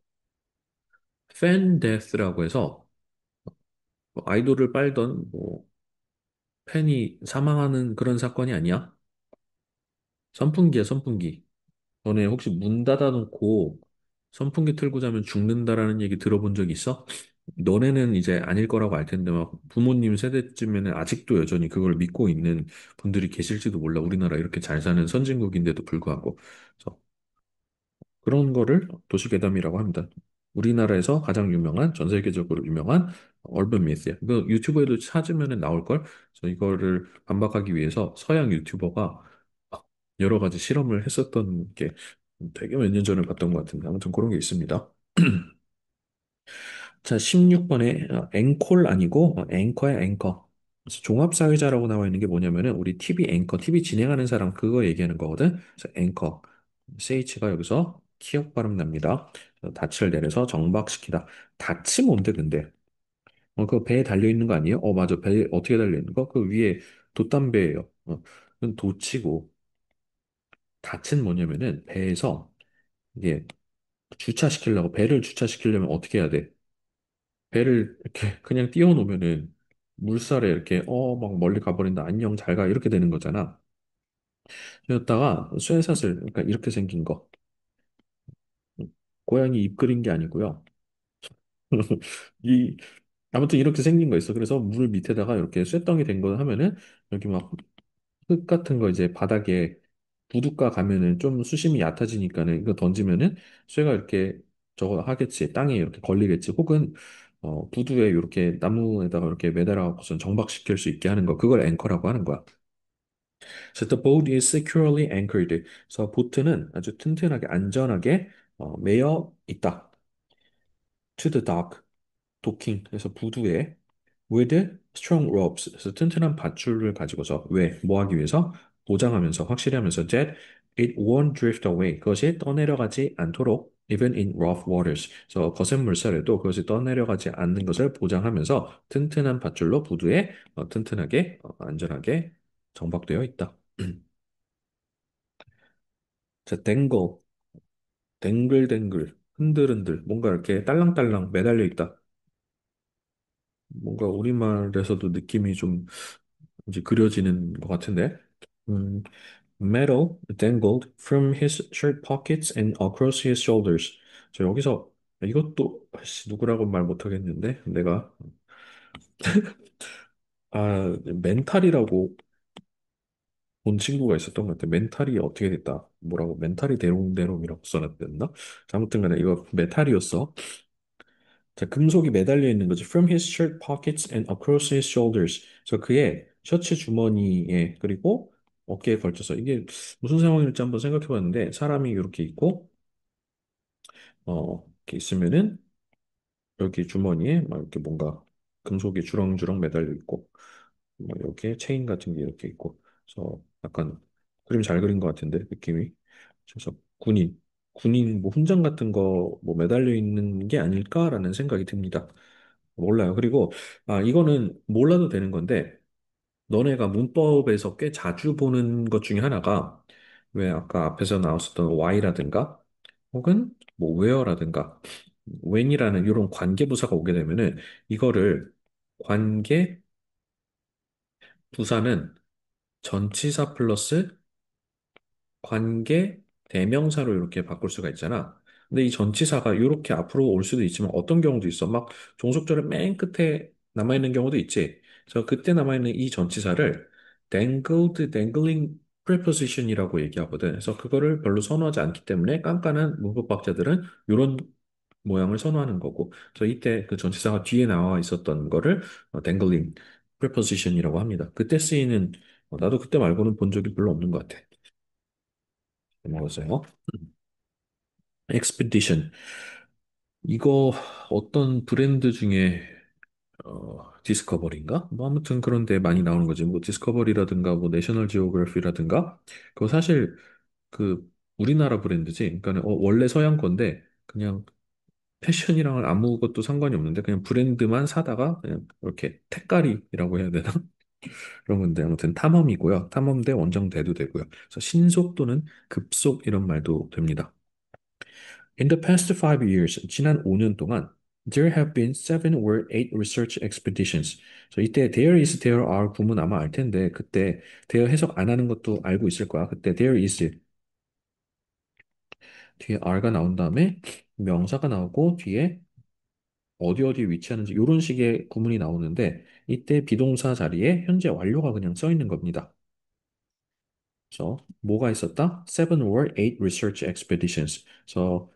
A: 팬 데스라고 해서 뭐 아이돌을 빨던 뭐 팬이 사망하는 그런 사건이 아니야. 선풍기야 선풍기. 너네 혹시 문 닫아놓고 선풍기 틀고 자면 죽는다라는 얘기 들어본 적 있어? 너네는 이제 아닐 거라고 알 텐데 막 부모님 세대쯤에는 아직도 여전히 그걸 믿고 있는 분들이 계실지도 몰라. 우리나라 이렇게 잘 사는 선진국인데도 불구하고. 그래서 그런 거를 도시괴담이라고 합니다. 우리나라에서 가장 유명한, 전 세계적으로 유명한 얼번 미스야. 이거 유튜브에도 찾으면 나올걸? 그래서 이거를 반박하기 위해서 서양 유튜버가 여러 가지 실험을 했었던 게 되게 몇 년 전에 봤던 것 같은데 아무튼 그런 게 있습니다. 자, 16번에 앵콜 아니고 앵커야 앵커. 그래서 종합사회자라고 나와 있는 게 뭐냐면은 우리 TV 앵커, TV 진행하는 사람 그거 얘기하는 거거든. 그래서 앵커, CH가 여기서 키역 발음 납니다. 그래서 닻을 내려서 정박시키다. 닻이 뭔데 근데? 그 배에 달려 있는 거 아니에요? 맞아. 배에 어떻게 달려 있는 거? 그 위에 돛담배예요. 그건 돛이고 닻은 뭐냐면은 배에서 이게 주차시키려고 배를 주차시키려면 어떻게 해야 돼? 배를 이렇게 그냥 띄워놓으면은 물살에 이렇게 막 멀리 가버린다 안녕 잘 가 이렇게 되는 거잖아. 였다가 쇠사슬 그러니까 이렇게 생긴 거 고양이 입 그린 게 아니고요. 이 아무튼 이렇게 생긴 거 있어. 그래서 물 밑에다가 이렇게 쇠덩이 된 거 하면은 여기 막 흙 같은 거 이제 바닥에 부둣가 가면은 좀 수심이 얕아지니까는 이거 던지면은 쇠가 이렇게 저거 하겠지. 땅에 이렇게 걸리겠지. 혹은 부두에 이렇게 나무에다가 이렇게 매달아 갖고선 정박시킬 수 있게 하는 거. 그걸 앵커라고 하는 거야. So the boat is securely anchored. 그래서 보트는 아주 튼튼하게 안전하게 매여 있다. To the dock, 도킹. 그래서 부두에 with strong ropes. 그래서 튼튼한 밧줄을 가지고서 왜? 뭐 하기 위해서? 보장하면서 확실히 하면서 that it won't drift away. 그것이 떠내려가지 않도록 even in rough waters. 그래서 거센 물살에도 그것이 떠내려가지 않는 것을 보장하면서 튼튼한 밧줄로 부두에 튼튼하게 안전하게 정박되어 있다. 자, 댕글, 댕글댕글, 흔들흔들, 뭔가 이렇게 딸랑딸랑 매달려 있다. 뭔가 우리말에서도 느낌이 좀 이제 그려지는 것 같은데. 음, metal dangled from his shirt pockets and across his shoulders. 저 여기서 이것도 누구라고 말 못하겠는데 내가 멘탈이라고 본 친구가 있었던 것 같아. 멘탈이 어떻게 됐다. 뭐라고 멘탈이 대롱대롱이라고 써놨댔나? 아무튼 간에 이거 메탈이었어. 자, 금속이 매달려 있는 거지. From his shirt pockets and across his shoulders. 그래서 그의 셔츠 주머니에 그리고 어깨에 걸쳐서 이게 무슨 상황일지 한번 생각해 봤는데 사람이 이렇게 있고 이렇게 있으면은 여기 주머니에 막 이렇게 뭔가 금속이 주렁주렁 매달려 있고 막 이렇게 체인 같은 게 이렇게 있고 그래서 약간 그림 잘 그린 것 같은데 느낌이 그래서 군인 뭐 훈장 같은 거 뭐 매달려 있는 게 아닐까라는 생각이 듭니다. 몰라요. 그리고 이거는 몰라도 되는 건데 너네가 문법에서 꽤 자주 보는 것 중에 하나가 왜 아까 앞에서 나왔었던 why라든가 혹은 뭐 where라든가 when이라는 이런 관계부사가 오게 되면은 이거를 관계 부사는 전치사 플러스 관계 대명사로 이렇게 바꿀 수가 있잖아. 근데 이 전치사가 이렇게 앞으로 올 수도 있지만 어떤 경우도 있어. 막 종속절의 맨 끝에 남아있는 경우도 있지. 그래서 그때 남아있는 이 전치사를 dangled, dangling preposition이라고 얘기하거든. 그래서 그거를 별로 선호하지 않기 때문에 깐깐한 문법학자들은 이런 모양을 선호하는 거고. 그래서 이때 그 전치사가 뒤에 나와 있었던 거를 dangling preposition이라고 합니다. 그때 쓰이는 나도 그때 말고는 본 적이 별로 없는 것 같아. 먹었어요. expedition. 이거 어떤 브랜드 중에 디스커버리인가? 뭐 아무튼 그런데 많이 나오는 거지. 뭐 디스커버리라든가 뭐 내셔널 지오그래피라든가 그거 사실 그 우리나라 브랜드지. 그러니까 원래 서양 건데 그냥 패션이랑은 아무것도 상관이 없는데 그냥 브랜드만 사다가 그냥 이렇게 택가리라고 해야 되나? 그런 건데 아무튼 탐험이고요. 탐험대 원정대도 되고요. 그래서 신속 또는 급속 이런 말도 됩니다. In the past 5 years, 지난 5년 동안, there have been 7 or 8 research expeditions. 이때 there is, there are 구문 아마 알 텐데 그때 there 해석 안 하는 것도 알고 있을 거야. 그때 there is 뒤에 are가 나온 다음에 명사가 나오고 뒤에 어디 어디 위치하는지 이런 식의 구문이 나오는데 이때 비동사 자리에 현재 완료가 그냥 써 있는 겁니다. 그래서 뭐가 있었다? 7 or 8 research expeditions. 그래서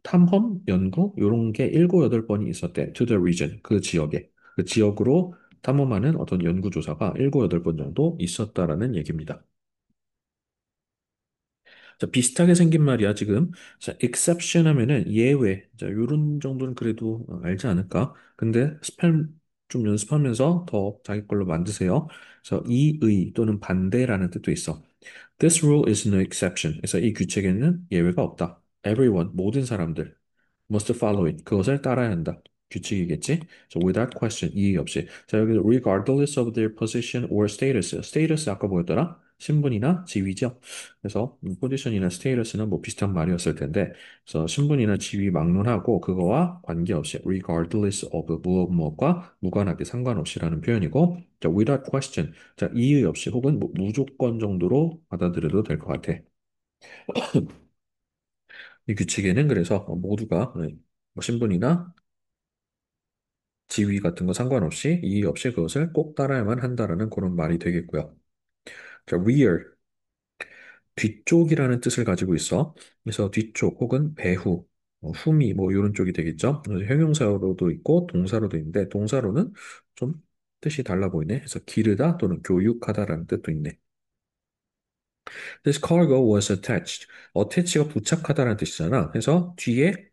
A: 탐험, 연구 이런 게 7, 8번이 있었대. To the region, 그 지역에. 그 지역으로 탐험하는 어떤 연구조사가 7, 8번 정도 있었다라는 얘기입니다. 자, 비슷하게 생긴 말이야, 지금. 자, exception 하면은 예외. 자, 요런 정도는 그래도 알지 않을까? 근데 스펠 좀 연습하면서 더 자기 걸로 만드세요. 그래서 이의 또는 반대라는 뜻도 있어. This rule is no exception. 그래서 이 규칙에는 예외가 없다. Everyone, 모든 사람들 must follow it. 그것을 따라야 한다. 규칙이겠지? So without question, 이의 없이. 자, 여기 regardless of their position or status. status 아까 뭐였더라? 신분이나 지위죠. 그래서 포지션이나 스테이터스는 뭐 비슷한 말이었을 텐데, 그래서 신분이나 지위 막론하고 그거와 관계없이 regardless of 무엇과 무관하게 상관없이라는 표현이고, 자, without question. 자, 이의 없이 혹은 뭐 무조건 정도로 받아들여도 될 것 같아. 이 규칙에는 그래서 모두가 뭐 신분이나 지위 같은 거 상관없이 이의 없이 그것을 꼭 따라야만 한다라는 그런 말이 되겠고요. 자, rear, 뒤쪽이라는 뜻을 가지고 있어. 그래서 뒤쪽 혹은 배후, 후미 뭐 이런 쪽이 되겠죠. 그래서 형용사로도 있고 동사로도 있는데 동사로는 좀 뜻이 달라 보이네. 그래서 기르다 또는 교육하다라는 뜻도 있네. This cargo was attached. attach가 부착하다라는 뜻이잖아. 그래서 뒤에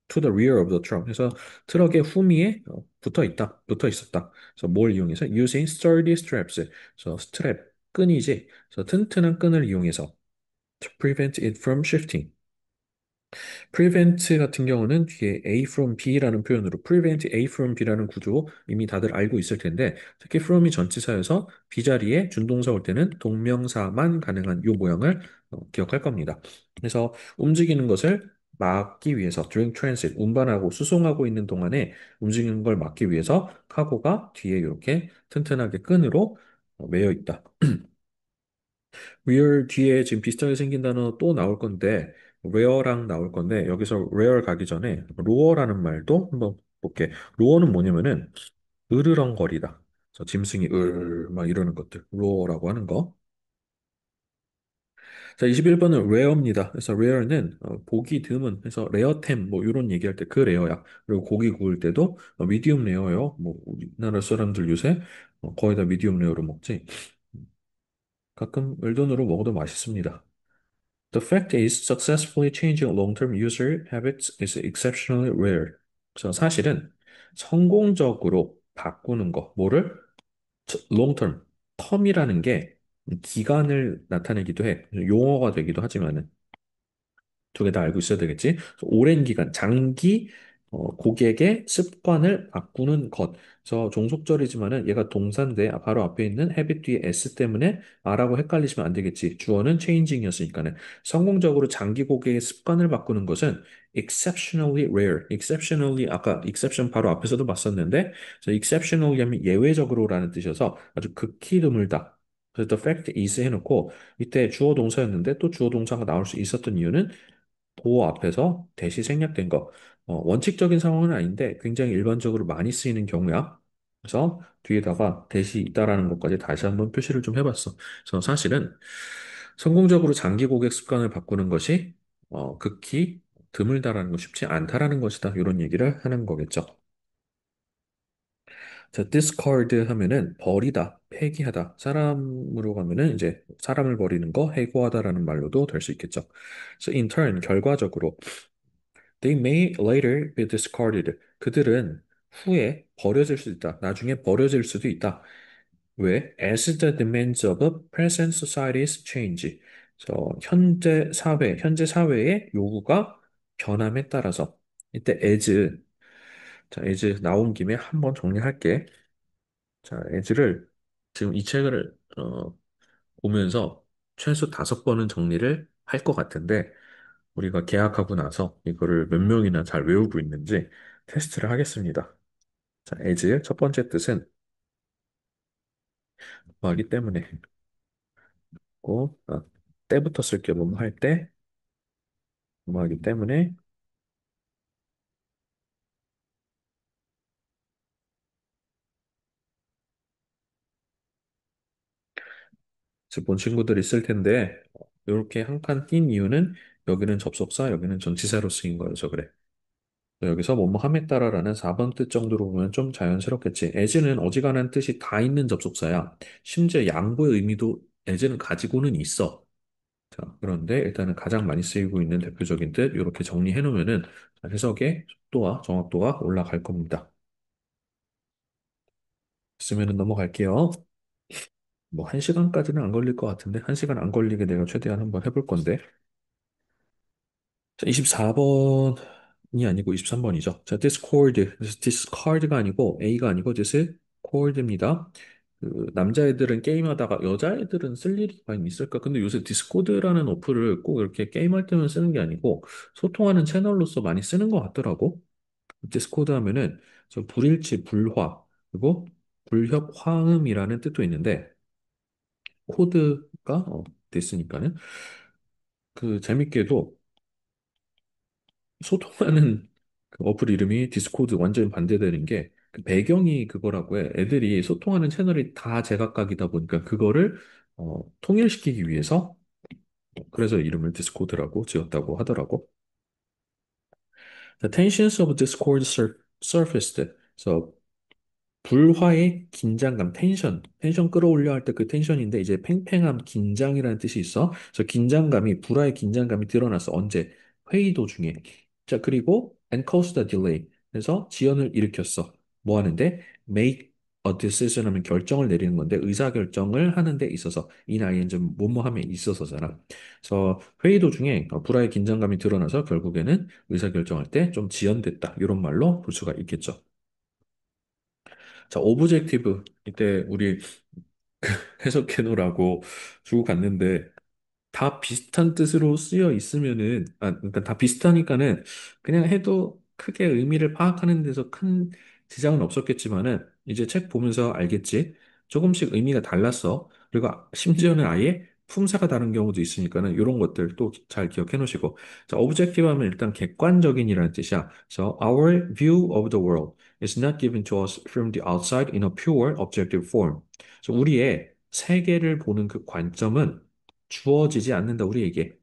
A: to the rear of the truck. 그래서 트럭의 후미에 붙어 있다, 붙어 있었다. 그래서 뭘 이용해서 using sturdy straps. 그래서 스트랩 끈이지. 그래서 튼튼한 끈을 이용해서 to prevent it from shifting. prevent 같은 경우는 뒤에 A from B라는 표현으로 prevent A from B라는 구조 이미 다들 알고 있을 텐데 특히 from이 전치사여서 B 자리에 준동사 올 때는 동명사만 가능한 이 모양을 기억할 겁니다. 그래서 움직이는 것을 막기 위해서 during transit 운반하고 수송하고 있는 동안에 움직이는 걸 막기 위해서 카고가 뒤에 이렇게 튼튼하게 끈으로 매여 있다. rear 뒤에 지금 비슷하게 생긴 단어 또 나올 건데 rare랑 나올 건데 여기서 rare 가기 전에 roar라는 말도 한번 볼게. roar는 뭐냐면은 으르렁거리다. 그래서 짐승이 막 이러는 것들 roar라고 하는 거. 자, 21번은 rare입니다. 그래서 rare는 보기 드문 그래서 레어템 뭐 이런 얘기할 때 그 레어야. 그리고 고기 구울 때도 미디움 레어요. 뭐 우리나라 사람들 요새 거의 다 미디움 레어로 먹지. 가끔 웰던으로 먹어도 맛있습니다. The fact is, successfully changing long-term user habits is exceptionally rare. 그래서 사실은 성공적으로 바꾸는 거, 뭐를? long-term, 텀이라는 게 기간을 나타내기도 해. 용어가 되기도 하지만은 두 개 다 알고 있어야 되겠지? 그래서 오랜 기간, 장기 고객의 습관을 바꾸는 것. 그래서 종속절이지만은 얘가 동사인데 바로 앞에 있는 habit 뒤에 s 때문에 아라고 헷갈리시면 안 되겠지. 주어는 changing이었으니까는 성공적으로 장기 고객의 습관을 바꾸는 것은 exceptionally rare. exceptionally 아까 exception 바로 앞에서도 봤었는데, 그래서 exceptionally 하면 예외적으로라는 뜻이어서 아주 극히 드물다. 그래서 the fact is 해놓고 이때 주어 동사였는데 또 주어 동사가 나올 수 있었던 이유는 도 앞에서 대시 생략된 거. 원칙적인 상황은 아닌데 굉장히 일반적으로 많이 쓰이는 경우야. 그래서 뒤에다가 대시 있다라는 것까지 다시 한번 표시를 좀 해봤어. 그래서 사실은 성공적으로 장기 고객 습관을 바꾸는 것이 극히 드물다라는 거 쉽지 않다라는 것이다. 이런 얘기를 하는 거겠죠. 자, discard 하면은 버리다, 폐기하다. 사람으로 가면은 이제 사람을 버리는 거, 해고하다라는 말로도 될 수 있겠죠. 그래서 in turn, 결과적으로 They may later be discarded. 그들은 후에 버려질 수도 있다. 나중에 버려질 수도 있다. 왜? As the demands of present societies change. 현재 사회의 요구가 변함에 따라서 이때 as 나온 김에 한번 정리할게. 자, as를 지금 이 책을 보면서 최소 5번은 정리를 할 것 같은데 우리가 계약하고 나서 이거를 몇 명이나 잘 외우고 있는지 테스트를 하겠습니다. 자, as 첫 번째 뜻은 뭐 하기 때문에 때부터 쓸게 뭐뭐 할 때, 뭐 하기 때문에 즉 본 친구들 있을 텐데 이렇게 한 칸 띈 이유는 여기는 접속사, 여기는 전치사로 쓰인 거여서 그래. 여기서 뭐뭐 함에 따라라는 4번 뜻 정도로 보면 좀 자연스럽겠지. as는 어지간한 뜻이 다 있는 접속사야. 심지어 양보의 의미도 as는 가지고는 있어. 자, 그런데 일단은 가장 많이 쓰이고 있는 대표적인 뜻 이렇게 정리해 놓으면은 해석의 속도와 정확도가 올라갈 겁니다. 있으면 넘어갈게요. 뭐, 한 시간까지는 안 걸릴 것 같은데, 한 시간 안 걸리게 내가 최대한 한번 해볼 건데. 자, 24번이 아니고 23번이죠. 자, discord. 그래서 discard가 아니고, A가 아니고, discord입니다. 그, 남자애들은 게임하다가 여자애들은 쓸 일이 과연 있을까? 근데 요새 디스코드라는 어플을 꼭 이렇게 게임할 때만 쓰는 게 아니고, 소통하는 채널로서 많이 쓰는 것 같더라고. 디스코드 하면은, 저 불일치, 불화, 그리고 불협화음이라는 뜻도 있는데, 코드가 됐으니까는 그 재밌게도 소통하는 그 어플 이름이 디스코드 완전 반대되는 게그 배경이 그거라고 해. 애들이 소통하는 채널이 다 제각각이다 보니까 그거를 통일시키기 위해서 그래서 이름을 디스코드라고 지었다고 하더라고. The tensions of discord surfaced. 그래서 불화의 긴장감, 텐션 끌어올려 할 때 그 텐션인데 이제 팽팽함, 긴장이라는 뜻이 있어. 그래서 긴장감이, 불화의 긴장감이 드러났어. 언제? 회의 도중에. 자, 그리고 and caused a delay. 그래서 지연을 일으켰어. 뭐 하는데? make a decision 하면 결정을 내리는 건데 의사 결정을 하는 데 있어서 이 나이엔 좀 뭐뭐함에 있어서잖아. 그래서 회의 도중에 불화의 긴장감이 드러나서 결국에는 의사 결정할 때 좀 지연됐다. 이런 말로 볼 수가 있겠죠. 자, 오브젝티브. 이때 우리 해석해 놓으라고 주고 갔는데 다 비슷한 뜻으로 쓰여 있으면은 그러니까 다 비슷하니까는 그냥 해도 크게 의미를 파악하는 데서 큰 지장은 없었겠지만은 이제 책 보면서 알겠지. 조금씩 의미가 달랐어. 그리고 심지어는 아예 품사가 다른 경우도 있으니까는 이런 것들 또 잘 기억해 놓으시고. 자, objective 하면 일단 객관적인이라는 뜻이야. So our view of the world is not given to us from the outside in a pure objective form. 그래서 우리의 세계를 보는 그 관점은 주어지지 않는다, 우리에게.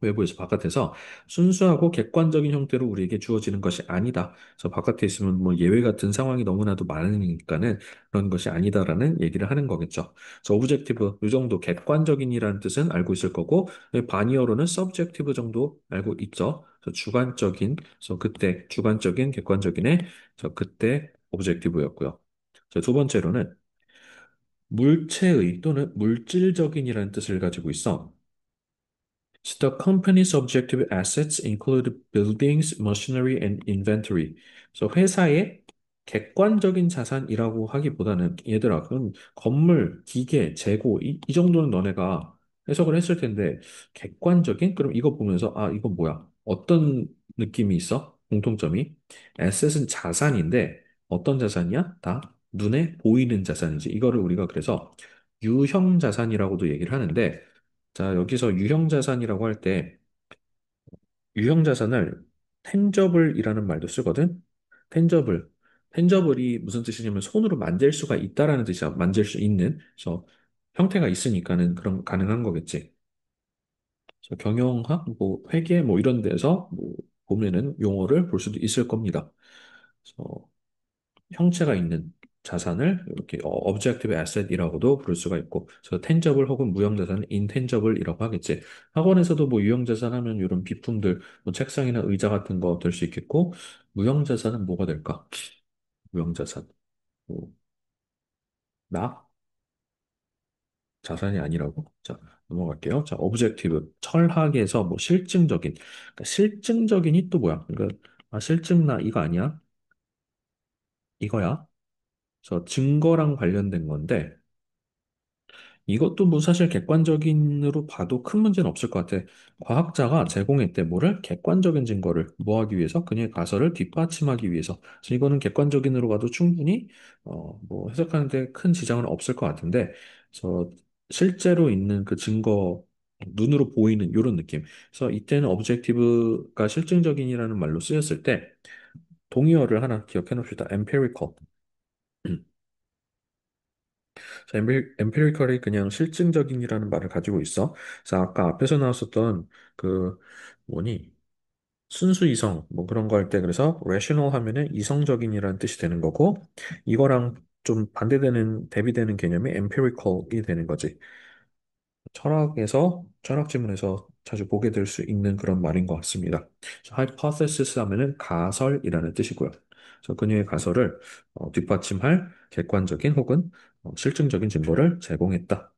A: 외부에서 바깥에서 순수하고 객관적인 형태로 우리에게 주어지는 것이 아니다. 그래서 바깥에 있으면 뭐 예외 같은 상황이 너무나도 많으니까는 그런 것이 아니다라는 얘기를 하는 거겠죠. 그래서 오브젝티브 이 정도 객관적인이라는 뜻은 알고 있을 거고 반의어로는 서브젝티브 정도 알고 있죠. 그래서 주관적인, 그래서 그때 주관적인, 객관적인의 저 그때 오브젝티브였고요. 두 번째로는 물체의 또는 물질적인이라는 뜻을 가지고 있어. So the company's objective assets include buildings, machinery, and inventory. 그래서 회사의 객관적인 자산이라고 하기보다는 얘들아, 그럼 건물, 기계, 재고 이 정도는 너네가 해석을 했을 텐데 객관적인? 그럼 이거 보면서 아, 이건 뭐야? 어떤 느낌이 있어? 공통점이? 에셋은 자산인데 어떤 자산이야? 다 눈에 보이는 자산이지. 이거를 우리가 그래서 유형 자산이라고도 얘기를 하는데 자, 여기서 유형자산이라고 할 때, 유형자산을 텐저블이라는 말도 쓰거든? 텐저블. 텐저블이 무슨 뜻이냐면 손으로 만질 수가 있다라는 뜻이야. 만질 수 있는. 그래서 형태가 있으니까는 그런, 가능한 거겠지. 그래서 경영학, 뭐, 회계, 뭐, 이런 데서 뭐, 보면은 용어를 볼 수도 있을 겁니다. 그래서 형체가 있는 자산을 이렇게 objective asset이라고도 부를 수가 있고, 그래서 tangible 혹은 무형자산은 intangible이라고 하겠지. 학원에서도 뭐 유형자산 하면 이런 비품들, 뭐 책상이나 의자 같은 거 될 수 있겠고, 무형자산은 뭐가 될까? 무형자산, 뭐, 나? 자산이 아니라고? 자, 넘어갈게요. 자, objective, 철학에서 뭐 실증적인, 그러니까 실증적인이 또 뭐야? 그러니까 실증나 이거 아니야? 이거야. 그래서 증거랑 관련된 건데. 이것도 뭐 사실 객관적인으로 봐도 큰 문제는 없을 것 같아. 과학자가 제공했대 뭐를 객관적인 증거를 뭐 하기 위해서 그녀의 가설을 뒷받침하기 위해서. 그래서 이거는 객관적인으로 봐도 충분히 뭐 해석하는데 큰 지장은 없을 것 같은데, 그래서 실제로 있는 그 증거 눈으로 보이는 이런 느낌. 그래서 이때는 objective가 실증적인이라는 말로 쓰였을 때 동의어를 하나 기억해 놓읍시다. empirical. 자, empirical이 그냥 실증적인이라는 말을 가지고 있어. 그래서 아까 앞에서 나왔었던 그 뭐니 순수 이성 뭐 그런 거 할 때 그래서 rational 하면은 이성적인이라는 뜻이 되는 거고 이거랑 좀 반대되는 대비되는 개념이 empirical이 되는 거지. 철학에서 철학 지문에서 자주 보게 될 수 있는 그런 말인 것 같습니다. hypothesis 하면은 가설이라는 뜻이고요. 그래서 그녀의 가설을 뒷받침할 객관적인 혹은 실증적인 증거를 제공했다.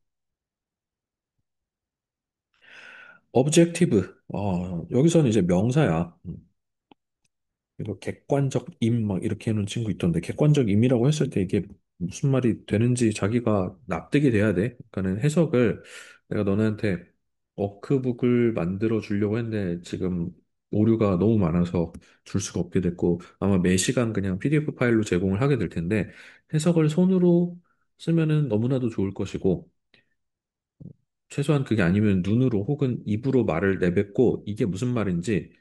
A: objective, 여기서는 이제 명사야. 이거 객관적 임 막 이렇게 해놓은 친구 있던데 객관적 임이라고 했을 때 이게 무슨 말이 되는지 자기가 납득이 돼야 돼. 그러니까는 해석을 내가 너네한테 워크북을 만들어 주려고 했는데 지금 오류가 너무 많아서 줄 수가 없게 됐고 아마 매 시간 그냥 PDF 파일로 제공을 하게 될 텐데 해석을 손으로 쓰면은 너무나도 좋을 것이고 최소한 그게 아니면 눈으로 혹은 입으로 말을 내뱉고 이게 무슨 말인지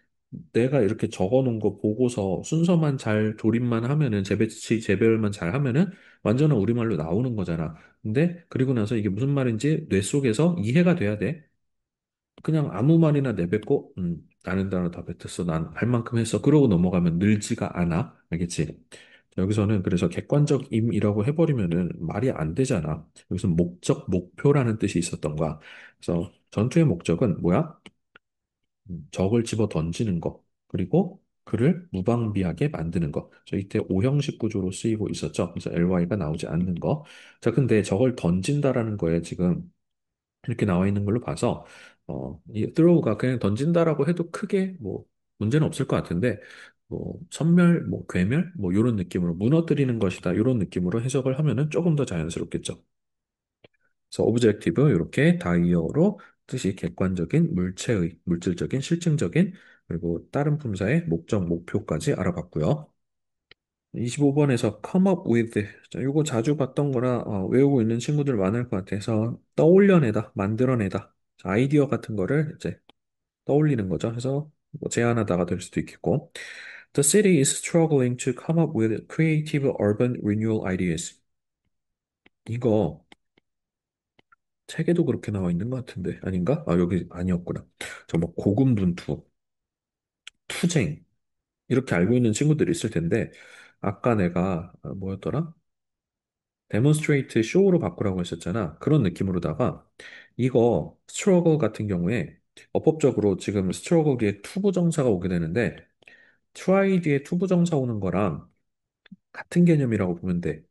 A: 내가 이렇게 적어 놓은 거 보고서 순서만 잘 조립만 하면은 재배치 재배열만 잘 하면은 완전한 우리말로 나오는 거잖아. 근데 그리고 나서 이게 무슨 말인지 뇌 속에서 이해가 돼야 돼. 그냥 아무 말이나 내뱉고 나는 단어 다 뱉었어. 난 할 만큼 했어. 그러고 넘어가면 늘지가 않아. 알겠지? 여기서는 그래서 객관적임이라고 해버리면은 말이 안 되잖아. 여기서 목적, 목표라는 뜻이 있었던 거야. 그래서 전투의 목적은 뭐야? 적을 집어 던지는 거. 그리고 그를 무방비하게 만드는 거. 저 이때 오형식 구조로 쓰이고 있었죠. 그래서 ly가 나오지 않는 거. 자, 근데 적을 던진다라는 거에 지금 이렇게 나와 있는 걸로 봐서 이 throw가 그냥 던진다라고 해도 크게 뭐 문제는 없을 것 같은데 뭐 선멸, 뭐 괴멸, 뭐 이런 느낌으로 무너뜨리는 것이다 이런 느낌으로 해석을 하면은 조금 더 자연스럽겠죠. 그래서 objective 이렇게 다이어로 뜻이 객관적인 물체의 물질적인 실증적인 그리고 다른 품사의 목적 목표까지 알아봤고요. 25번에서 come up with 자, 이거 자주 봤던 거라 외우고 있는 친구들 많을 것 같아서 떠올려내다, 만들어내다 자, 아이디어 같은 거를 이제 떠올리는 거죠. 그래서 뭐 제안하다가 될 수도 있겠고 The city is struggling to come up with creative urban renewal ideas. 이거 책에도 그렇게 나와 있는 것 같은데 아닌가? 아 여기 아니었구나. 저 뭐 고군분투, 투쟁 이렇게 알고 있는 친구들이 있을 텐데 아까 내가 뭐였더라? 데몬스트레이트 쇼로 바꾸라고 했었잖아. 그런 느낌으로다가 이거 스트러글 같은 경우에 어법적으로 지금 스트러글 뒤에 투부정사가 오게 되는데 try 뒤에 투부정사 오는 거랑 같은 개념이라고 보면 돼.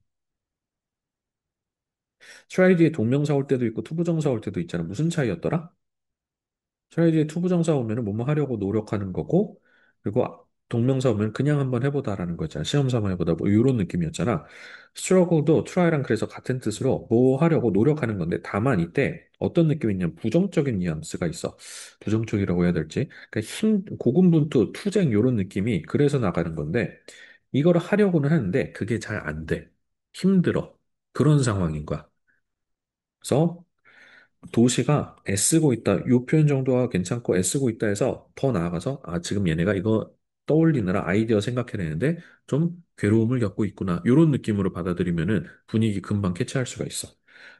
A: try 뒤에 동명사 올 때도 있고 투부정사 올 때도 있잖아. 무슨 차이였더라? 트라이드에 투부정사 오면은 뭐뭐 하려고 노력하는 거고, 그리고 동명사 오면 그냥 한번 해보다라는 거잖아. 시험 삼아 해보다 뭐 이런 느낌이었잖아. struggle도 try랑 그래서 같은 뜻으로 뭐 하려고 노력하는 건데, 다만 이때 어떤 느낌이 있냐면 부정적인 뉘앙스가 있어. 부정적이라고 해야 될지. 그러니까 고군분투, 투쟁 이런 느낌이 그래서 나가는 건데, 이거를 하려고는 하는데 그게 잘 안 돼. 힘들어. 그런 상황인 거야. 그래서 도시가 애쓰고 있다. 요 표현 정도가 괜찮고 애쓰고 있다 해서 더 나아가서 아, 지금 얘네가 이거 떠올리느라 아이디어 생각해내는데 좀 괴로움을 겪고 있구나. 요런 느낌으로 받아들이면은 분위기 금방 캐치할 수가 있어.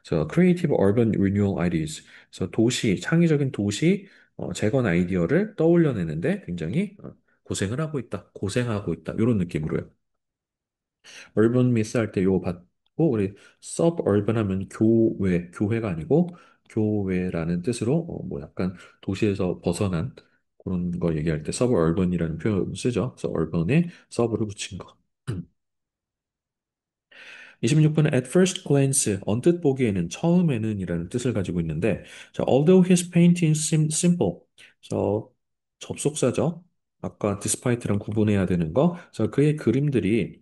A: 그래서 Creative Urban Renewal Ideas. 그래서 도시, 창의적인 도시 재건 아이디어를 떠올려내는데 굉장히 고생을 하고 있다. 고생하고 있다. 요런 느낌으로요. urban myth 할 때 요거 받고 우리 suburban 하면 교외, 교회가 아니고 교외라는 뜻으로 뭐 약간 도시에서 벗어난 그런 거 얘기할 때 suburban이라는 표현 쓰죠. 그래서 urban에 sub를 붙인 거. 26번은 at first glance, 언뜻 보기에는 처음에는이라는 뜻을 가지고 있는데 자, although his paintings seem simple. 저 접속사죠. 아까 despite랑 구분해야 되는 거. 그래서 그의 그림들이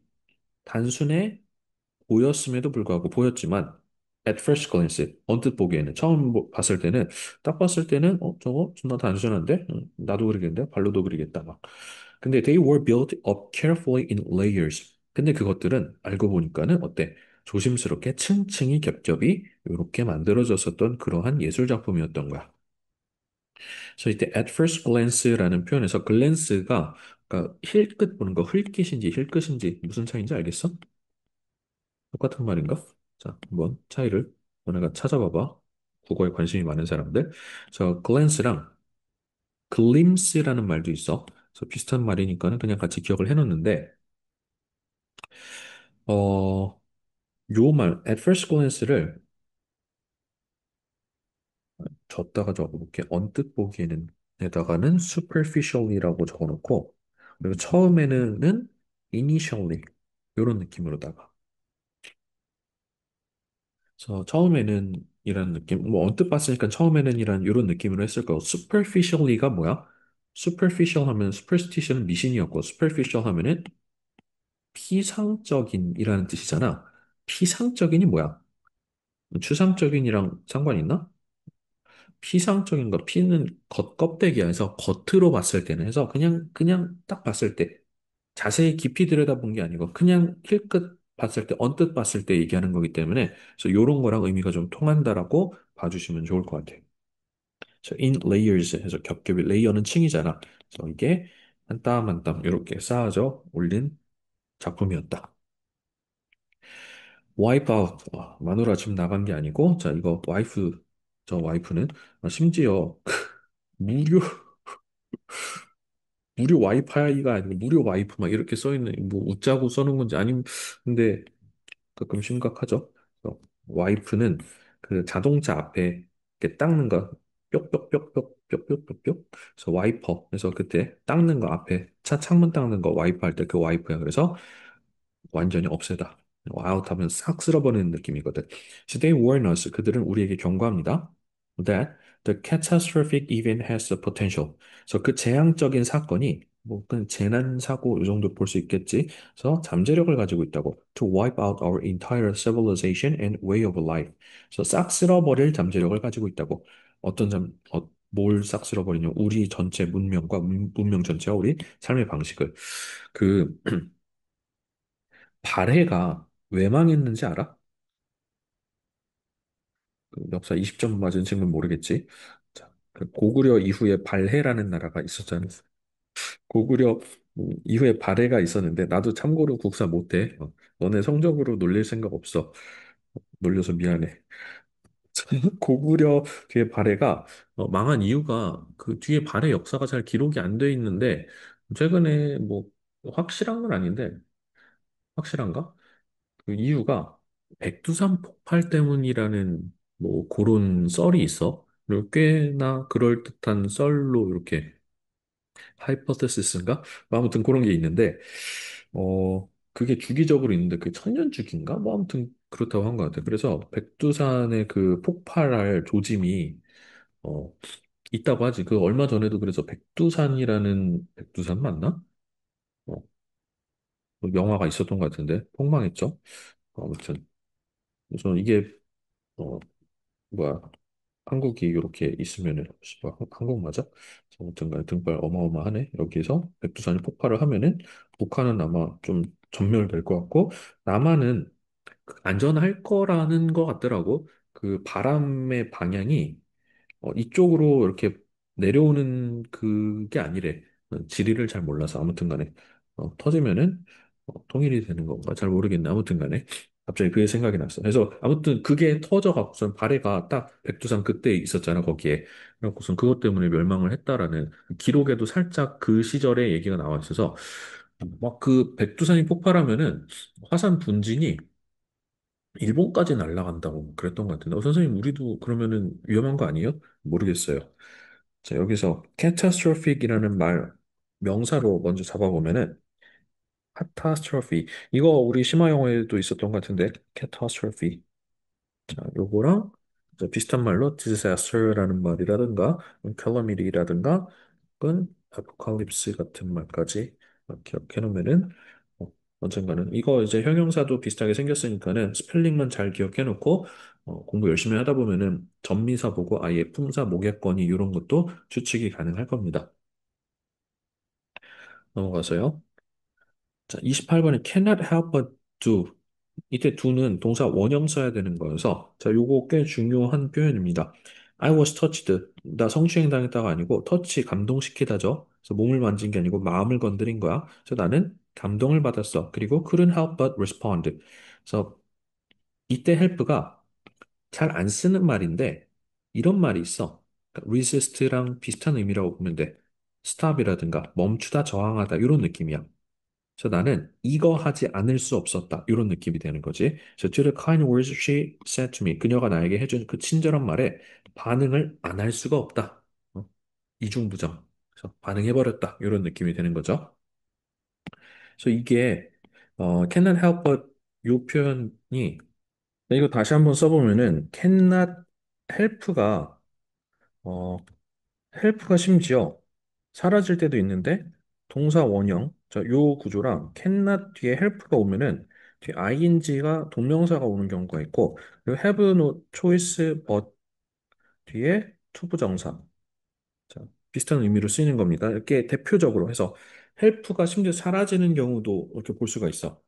A: 단순해 보였음에도 불구하고 보였지만 at first glance 언뜻 보기에는 처음 봤을 때는 딱 봤을 때는 저거 존나 단순한데 나도 그리겠는데 발로도 그리겠다 막 근데 they were built up carefully in layers 근데 그것들은 알고 보니까는 어때 조심스럽게 층층이 겹겹이 이렇게 만들어졌었던 그러한 예술 작품이었던 거야. 그래서 이때 at first glance라는 표현에서 glance가 그러니까 힐끗 보는 거 힐끗인지 힐끗인지 무슨 차이인지 알겠어? 똑같은 말인가? 자, 한번 차이를 너네가 찾아봐봐. 국어에 관심이 많은 사람들. 저 glance랑 glimpse라는 말도 있어. 그래서 비슷한 말이니까는 그냥 같이 기억을 해놓는데, 요 말, at first glance를 줬다가 적어볼게. 언뜻 보기에는 에다가는 superficially라고 적어놓고, 그리고 처음에는 initially 이런 느낌으로다가. 그래서 처음에는 이런 느낌, 뭐 언뜻 봤으니까 처음에는 이런 느낌으로 했을 거고, superficially가 뭐야? superficial 하면 superstition은 미신이었고, superficial 하면은 피상적인이라는 뜻이잖아. 피상적인이 뭐야? 추상적인이랑 상관 있나? 피상적인 거, 피는 겉껍데기야. 해서 겉으로 봤을 때는 해서 그냥 딱 봤을 때 자세히 깊이 들여다본 게 아니고 그냥 힐끗 봤을 때, 언뜻 봤을 때 얘기하는 거기 때문에 그래서 요런 거랑 의미가 좀 통한다라고 봐주시면 좋을 것 같아요. 그래서 in layers 해서 겹겹이 레이어는 층이잖아. 그래서 이게 한 땀 한 땀 이렇게 쌓아져 올린 작품이었다. 와이프 아웃. 마누라 집 나간 게 아니고 자 이거 와이프 저 와이프는 심지어 무료 무료 와이파이가 아니고 무료 와이프 막 이렇게 써 있는 뭐 웃자고 써놓은 건지 아니면 근데 가끔 심각하죠. 그래서 와이프는 그 자동차 앞에 이렇게 닦는 거 뾱뾱뾱뾱뾱뾱뾱 그래서 와이퍼 그래서 그때 닦는 거 앞에 차 창문 닦는 거 와이프 할 때 그 와이프야. 그래서 완전히 없애다. 아웃하면 싹 쓸어버리는 느낌이거든. So they warn us. 그들은 우리에게 경고합니다. That the catastrophic event has the potential. 그래서 그 재앙적인 사건이 뭐 그냥 재난 사고 이 정도 볼 수 있겠지. 그래서 잠재력을 가지고 있다고. To wipe out our entire civilization and way of life. 그래서 싹 쓸어버릴 잠재력을 가지고 있다고. 뭘 싹 쓸어버리냐? 우리 전체 문명과 문명 전체와 우리 삶의 방식을. 그 발해가 왜 망했는지 알아? 그 역사 20점 맞은 친구는 모르겠지. 자, 그 고구려 이후에 발해라는 나라가 있었잖아. 고구려 이후에 발해가 있었는데 나도 참고로 국사 못해. 너네 성적으로 놀릴 생각 없어. 놀려서 미안해. 고구려 뒤에 발해가 망한 이유가 그 뒤에 발해 역사가 잘 기록이 안 돼 있는데 최근에 뭐 확실한 건 아닌데 확실한가? 그 이유가 백두산 폭발 때문이라는 뭐 그런 썰이 있어. 그리고 꽤나 그럴듯한 썰로 이렇게 하이포테시스인가? 뭐 아무튼 그런 게 있는데 그게 주기적으로 있는데 그 천년주기인가? 뭐 아무튼 그렇다고 한 것 같아. 그래서 백두산의 그 폭발할 조짐이 어 있다고 하지. 그 얼마 전에도 그래서 백두산이라는 백두산 맞나? 어, 그 영화가 있었던 것 같은데 폭망했죠. 아무튼 그래서 이게 어, 뭐야 한국이 이렇게 있으면은 씨발, 한국 맞아? 아무튼 간에 등발 어마어마하네. 여기서 백두산이 폭발을 하면은 북한은 아마 좀 전멸될 것 같고 남한은 그 안전할 거라는 것 같더라고. 그 바람의 방향이 이쪽으로 이렇게 내려오는 그게 아니래. 지리를 잘 몰라서 아무튼 간에 터지면은 통일이 되는 건가 잘 모르겠네. 아무튼 간에 갑자기 그게 생각이 났어. 그래서 아무튼 그게 터져갖고선 발해가 딱 백두산 그때 있었잖아 거기에. 그래갖고선 그것 때문에 멸망을 했다라는 기록에도 살짝 그 시절의 얘기가 나와 있어서 막 그 백두산이 폭발하면은 화산 분진이 일본까지 날아간다고 그랬던 것 같은데, 선생님, 우리도 그러면은 위험한 거 아니에요? 모르겠어요. 자, 여기서 catastrophic이라는 말 명사로 먼저 잡아보면은 catastrophe 이거 우리 심화 영어에도 있었던 것 같은데 catastrophe 자, 요거랑 이제 비슷한 말로 disaster라는 말이라든가 calamity라든가 혹은 apocalypse 같은 말까지 기억해 놓으면은 언젠가는 이거 이제 형용사도 비슷하게 생겼으니까는 스펠링만 잘 기억해 놓고 공부 열심히 하다 보면은 전미사 보고 아예 품사 목약권이 이런 것도 추측이 가능할 겁니다. 넘어가서요. 자, 28번에 cannot help but do. 이때 do는 동사 원형 써야 되는 거여서 자, 요거 꽤 중요한 표현입니다. I was touched. 나 성추행 당했다가 아니고 touch 감동시키다죠. 그래서 몸을 만진 게 아니고 마음을 건드린 거야. 그래서 나는 감동을 받았어. 그리고 couldn't help but respond. 그래서 이때 help가 잘 안 쓰는 말인데 이런 말이 있어. 그러니까 resist랑 비슷한 의미라고 보면 돼. stop이라든가 멈추다 저항하다 이런 느낌이야. 그래서 나는 이거 하지 않을 수 없었다. 이런 느낌이 되는 거지. So to the kind words she said to me. 그녀가 나에게 해준 그 친절한 말에 반응을 안 할 수가 없다. 이중부정. 그래서 반응해버렸다. 이런 느낌이 되는 거죠. 그래서 이게 cannot help but 이 표현이 이거 다시 한번 써보면은 cannot help가 어, help가 심지어 사라질 때도 있는데 동사 원형 자, 요 구조랑 cannot 뒤에 help가 오면은 뒤에 ing가 동명사가 오는 경우가 있고 그리고 have no choice but 뒤에 투부정사 자, 비슷한 의미로 쓰이는 겁니다. 이렇게 대표적으로 해서 help가 심지어 사라지는 경우도 이렇게 볼 수가 있어.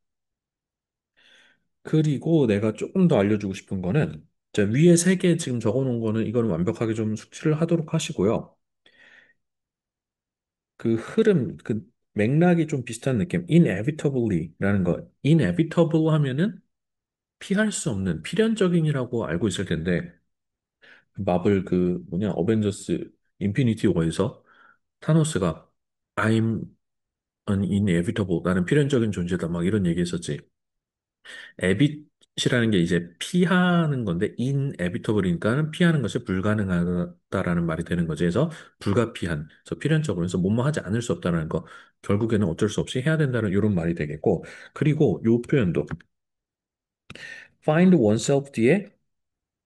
A: 그리고 내가 조금 더 알려주고 싶은 거는 자, 위에 세 개 지금 적어놓은 거는 이거는 완벽하게 좀 숙지를 하도록 하시고요. 그 흐름, 그 맥락이 좀 비슷한 느낌. inevitably라는 거. inevitable 하면은 피할 수 없는 필연적인이라고 알고 있을 텐데 마블 그 뭐냐 어벤져스 인피니티 워에서 타노스가 I'm an inevitable 나는 필연적인 존재다 막 이런 얘기 했었지. 에빗이라는 게 이제 피하는 건데 inevitable이니까 피하는 것이 불가능하다라는 말이 되는 거지. 그래서 불가피한, 그래서 필연적으로 해서 뭐뭐 하지 않을 수 없다는 거, 결국에는 어쩔 수 없이 해야 된다는 이런 말이 되겠고, 그리고 요 표현도 find oneself 뒤에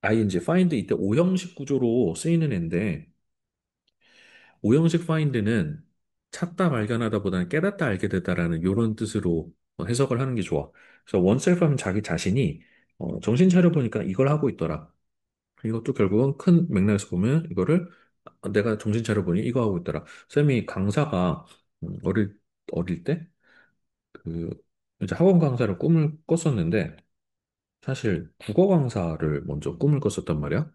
A: find 이때 오형식 구조로 쓰이는 앤데 오형식 find는 찾다 발견하다 보다는 깨닫다 알게 되다라는 이런 뜻으로 해석을 하는 게 좋아. 그래서 oneself 하면 자기 자신이 정신 차려 보니까 이걸 하고 있더라. 이것도 결국은 큰 맥락에서 보면 이거를 내가 정신 차려 보니 이거 하고 있더라. 쌤이 강사가 어릴 때 그 이제 학원 강사를 꿈을 꿨었는데 사실 국어 강사를 먼저 꿈을 꿨었단 말이야.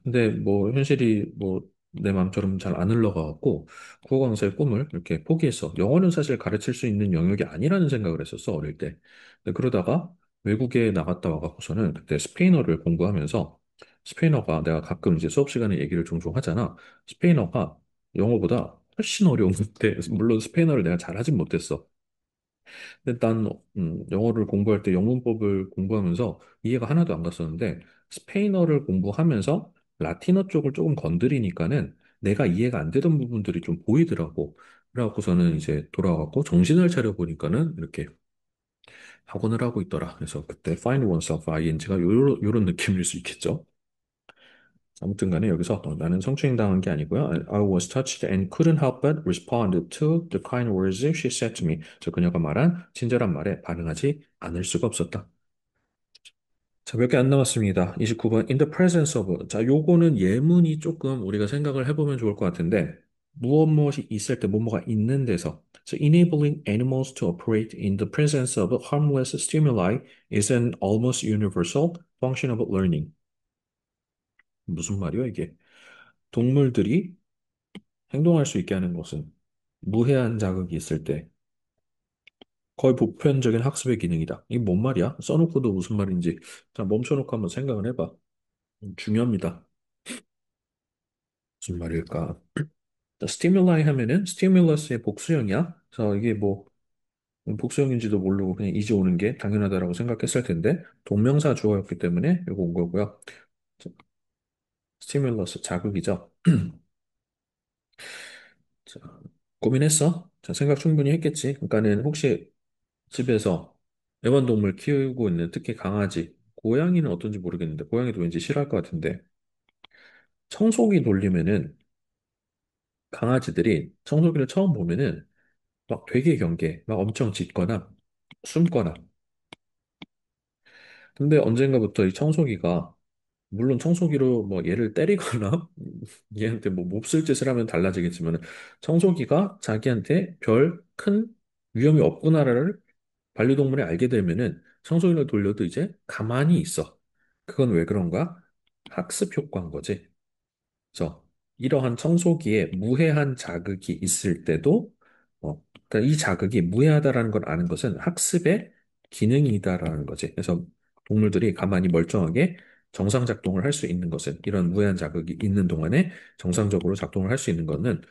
A: 근데 뭐 현실이 뭐 내 마음처럼 잘 안 흘러가갖고 국어 강사의 꿈을 이렇게 포기했어. 영어는 사실 가르칠 수 있는 영역이 아니라는 생각을 했었어, 어릴 때. 근데 그러다가 외국에 나갔다 와갖고서는 그때 스페인어를 공부하면서 스페인어가 내가 가끔 이제 수업 시간에 얘기를 종종 하잖아. 스페인어가 영어보다 훨씬 어려운 것 같아. 물론 스페인어를 내가 잘하진 못했어. 근데 난 영어를 공부할 때 영문법을 공부하면서 이해가 하나도 안 갔었는데 스페인어를 공부하면서 라틴어 쪽을 조금 건드리니까는 내가 이해가 안 되던 부분들이 좀 보이더라고. 그래갖고서는 이제 돌아왔고 정신을 차려 보니까는 이렇게 학원을 하고 있더라. 그래서 그때 find oneself ing가 요런 느낌일 수 있겠죠. 아무튼 간에 여기서 나는 성추행당한 게 아니고요. I was touched and couldn't help but respond to the kind words she said to me. 저 그녀가 말한 친절한 말에 반응하지 않을 수가 없었다. 자, 몇 개 안 남았습니다. 29번 in the presence of. 자, 요거는 예문이 조금 우리가 생각을 해보면 좋을 것 같은데 무엇 무엇이 있을 때 뭐뭐가 있는 데서 So enabling animals to operate in the presence of harmless stimuli is an almost universal function of learning. 무슨 말이야, 이게? 동물들이 행동할 수 있게 하는 것은 무해한 자극이 있을 때 거의 보편적인 학습의 기능이다. 이게 뭔 말이야? 써놓고도 무슨 말인지 자 멈춰놓고 한번 생각을 해봐. 중요합니다. 무슨 말일까? 자, stimuli 하면은 stimulus의 복수형이야. 그래서 이게 뭐 복수형인지도 모르고 그냥 이제 오는 게 당연하다라고 생각했을 텐데 동명사 주어였기 때문에 이거 온 거고요. 자, stimulus 자극이죠. 자, 고민했어? 자, 생각 충분히 했겠지. 그러니까는 혹시 집에서 애완동물 키우고 있는 특히 강아지, 고양이는 어떤지 모르겠는데 고양이도 왠지 싫어할 것 같은데 청소기 돌리면은 강아지들이 청소기를 처음 보면은 막 되게 경계, 막 엄청 짖거나 숨거나 근데 언젠가부터 이 청소기가 물론 청소기로 뭐 얘를 때리거나 얘한테 뭐 몹쓸 짓을 하면 달라지겠지만 청소기가 자기한테 별 큰 위험이 없구나를 반려동물이 알게 되면은 청소기를 돌려도 이제 가만히 있어. 그건 왜 그런가? 학습 효과인 거지. 그래서 이러한 청소기에 무해한 자극이 있을 때도 그러니까 이 자극이 무해하다라는 걸 아는 것은 학습의 기능이다라는 거지. 그래서 동물들이 가만히 멀쩡하게 정상 작동을 할 수 있는 것은 이런 무해한 자극이 있는 동안에 정상적으로 작동을 할 수 있는 것은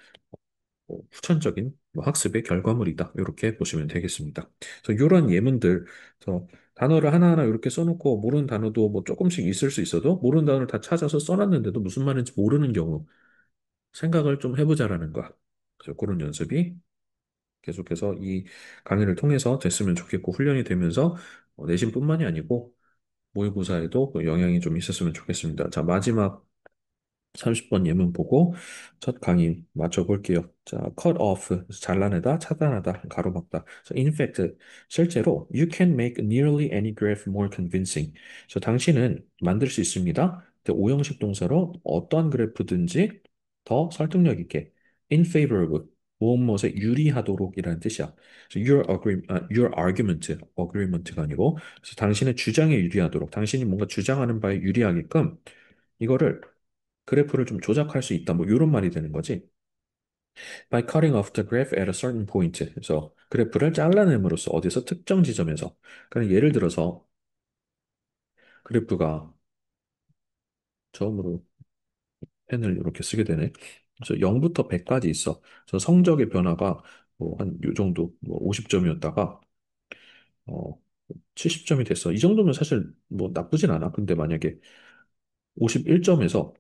A: 후천적인 뭐 학습의 결과물이다. 이렇게 보시면 되겠습니다. 그래서 이런 예문들, 그래서 단어를 하나하나 이렇게 써놓고 모르는 단어도 뭐 조금씩 있을 수 있어도 모르는 단어를 다 찾아서 써놨는데도 무슨 말인지 모르는 경우 생각을 좀 해보자라는 거야. 그래서 그런 연습이 계속해서 이 강의를 통해서 됐으면 좋겠고 훈련이 되면서 내신뿐만이 아니고 모의고사에도 그 영향이 좀 있었으면 좋겠습니다. 자, 마지막 30번 예문 보고 첫 강의 맞춰볼게요. 자, cut off, 잘라내다, 차단하다, 가로막다. So, in fact, 실제로 you can make nearly any graph more convincing. 당신은 만들 수 있습니다. 오형식 동사로 어떠한 그래프든지 더 설득력 있게 in favor of 무엇무엇에 유리하도록이라는 뜻이야. your agreement가 아니고 그래서 당신의 주장에 유리하도록 당신이 뭔가 주장하는 바에 유리하게끔 이거를 그래프를 좀 조작할 수 있다. 뭐 이런 말이 되는 거지. By cutting off the graph at a certain point. 그래서 그래프를 잘라냄으로써 어디서 특정 지점에서. 그러니까 예를 들어서 그래프가 처음으로 펜을 이렇게 쓰게 되네. 그래서 0부터 100까지 있어. 그래서 성적의 변화가 뭐 한 요 정도 뭐 50점이었다가 70점이 됐어. 이 정도면 사실 뭐 나쁘진 않아. 근데 만약에 51점에서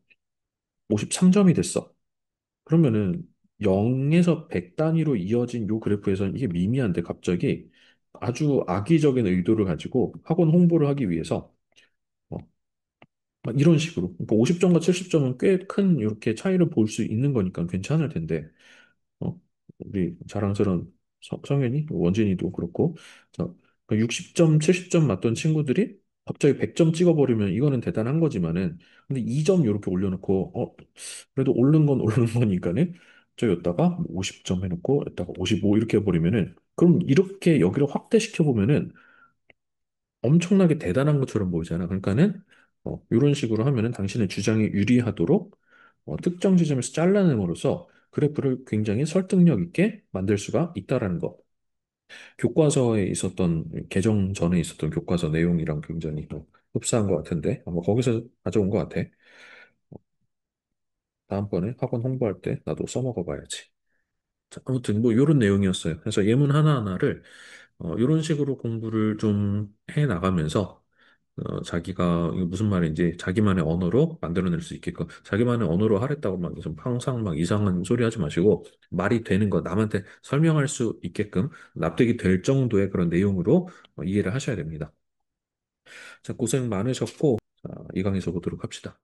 A: 53점이 됐어. 그러면은 0에서 100 단위로 이어진 요 그래프에서는 이게 미미한데 갑자기 아주 악의적인 의도를 가지고 학원 홍보를 하기 위해서 어, 막 이런 식으로 그러니까 50점과 70점은 꽤 큰 이렇게 차이를 볼 수 있는 거니까 괜찮을 텐데 우리 자랑스러운 성현이 원진이도 그렇고 자, 60점, 70점 맞던 친구들이 갑자기 100점 찍어버리면 이거는 대단한 거지만은 근데 2점 이렇게 올려놓고 그래도 오른 건 오른 거니까는 저였다가 50점 해놓고 여기다가 55 이렇게 해버리면은 그럼 이렇게 여기를 확대시켜 보면은 엄청나게 대단한 것처럼 보이잖아. 그러니까는 이런 식으로 하면은 당신의 주장에 유리하도록 특정 지점에서 잘라냄으로써 그래프를 굉장히 설득력 있게 만들 수가 있다라는 거. 교과서에 있었던 개정 전에 있었던 교과서 내용이랑 굉장히 흡사한 것 같은데 아마 거기서 가져온 것 같아. 다음번에 학원 홍보할 때 나도 써먹어 봐야지. 자, 아무튼 뭐 이런 내용이었어요. 그래서 예문 하나하나를 이런 식으로 공부를 좀 해 나가면서 자기가 이게 무슨 말인지 자기만의 언어로 만들어낼 수 있게끔 자기만의 언어로 하랬다고 막 무슨 항상 막 이상한 소리 하지 마시고 말이 되는 거 남한테 설명할 수 있게끔 납득이 될 정도의 그런 내용으로 이해를 하셔야 됩니다. 자, 고생 많으셨고 자, 이 강의에서 보도록 합시다.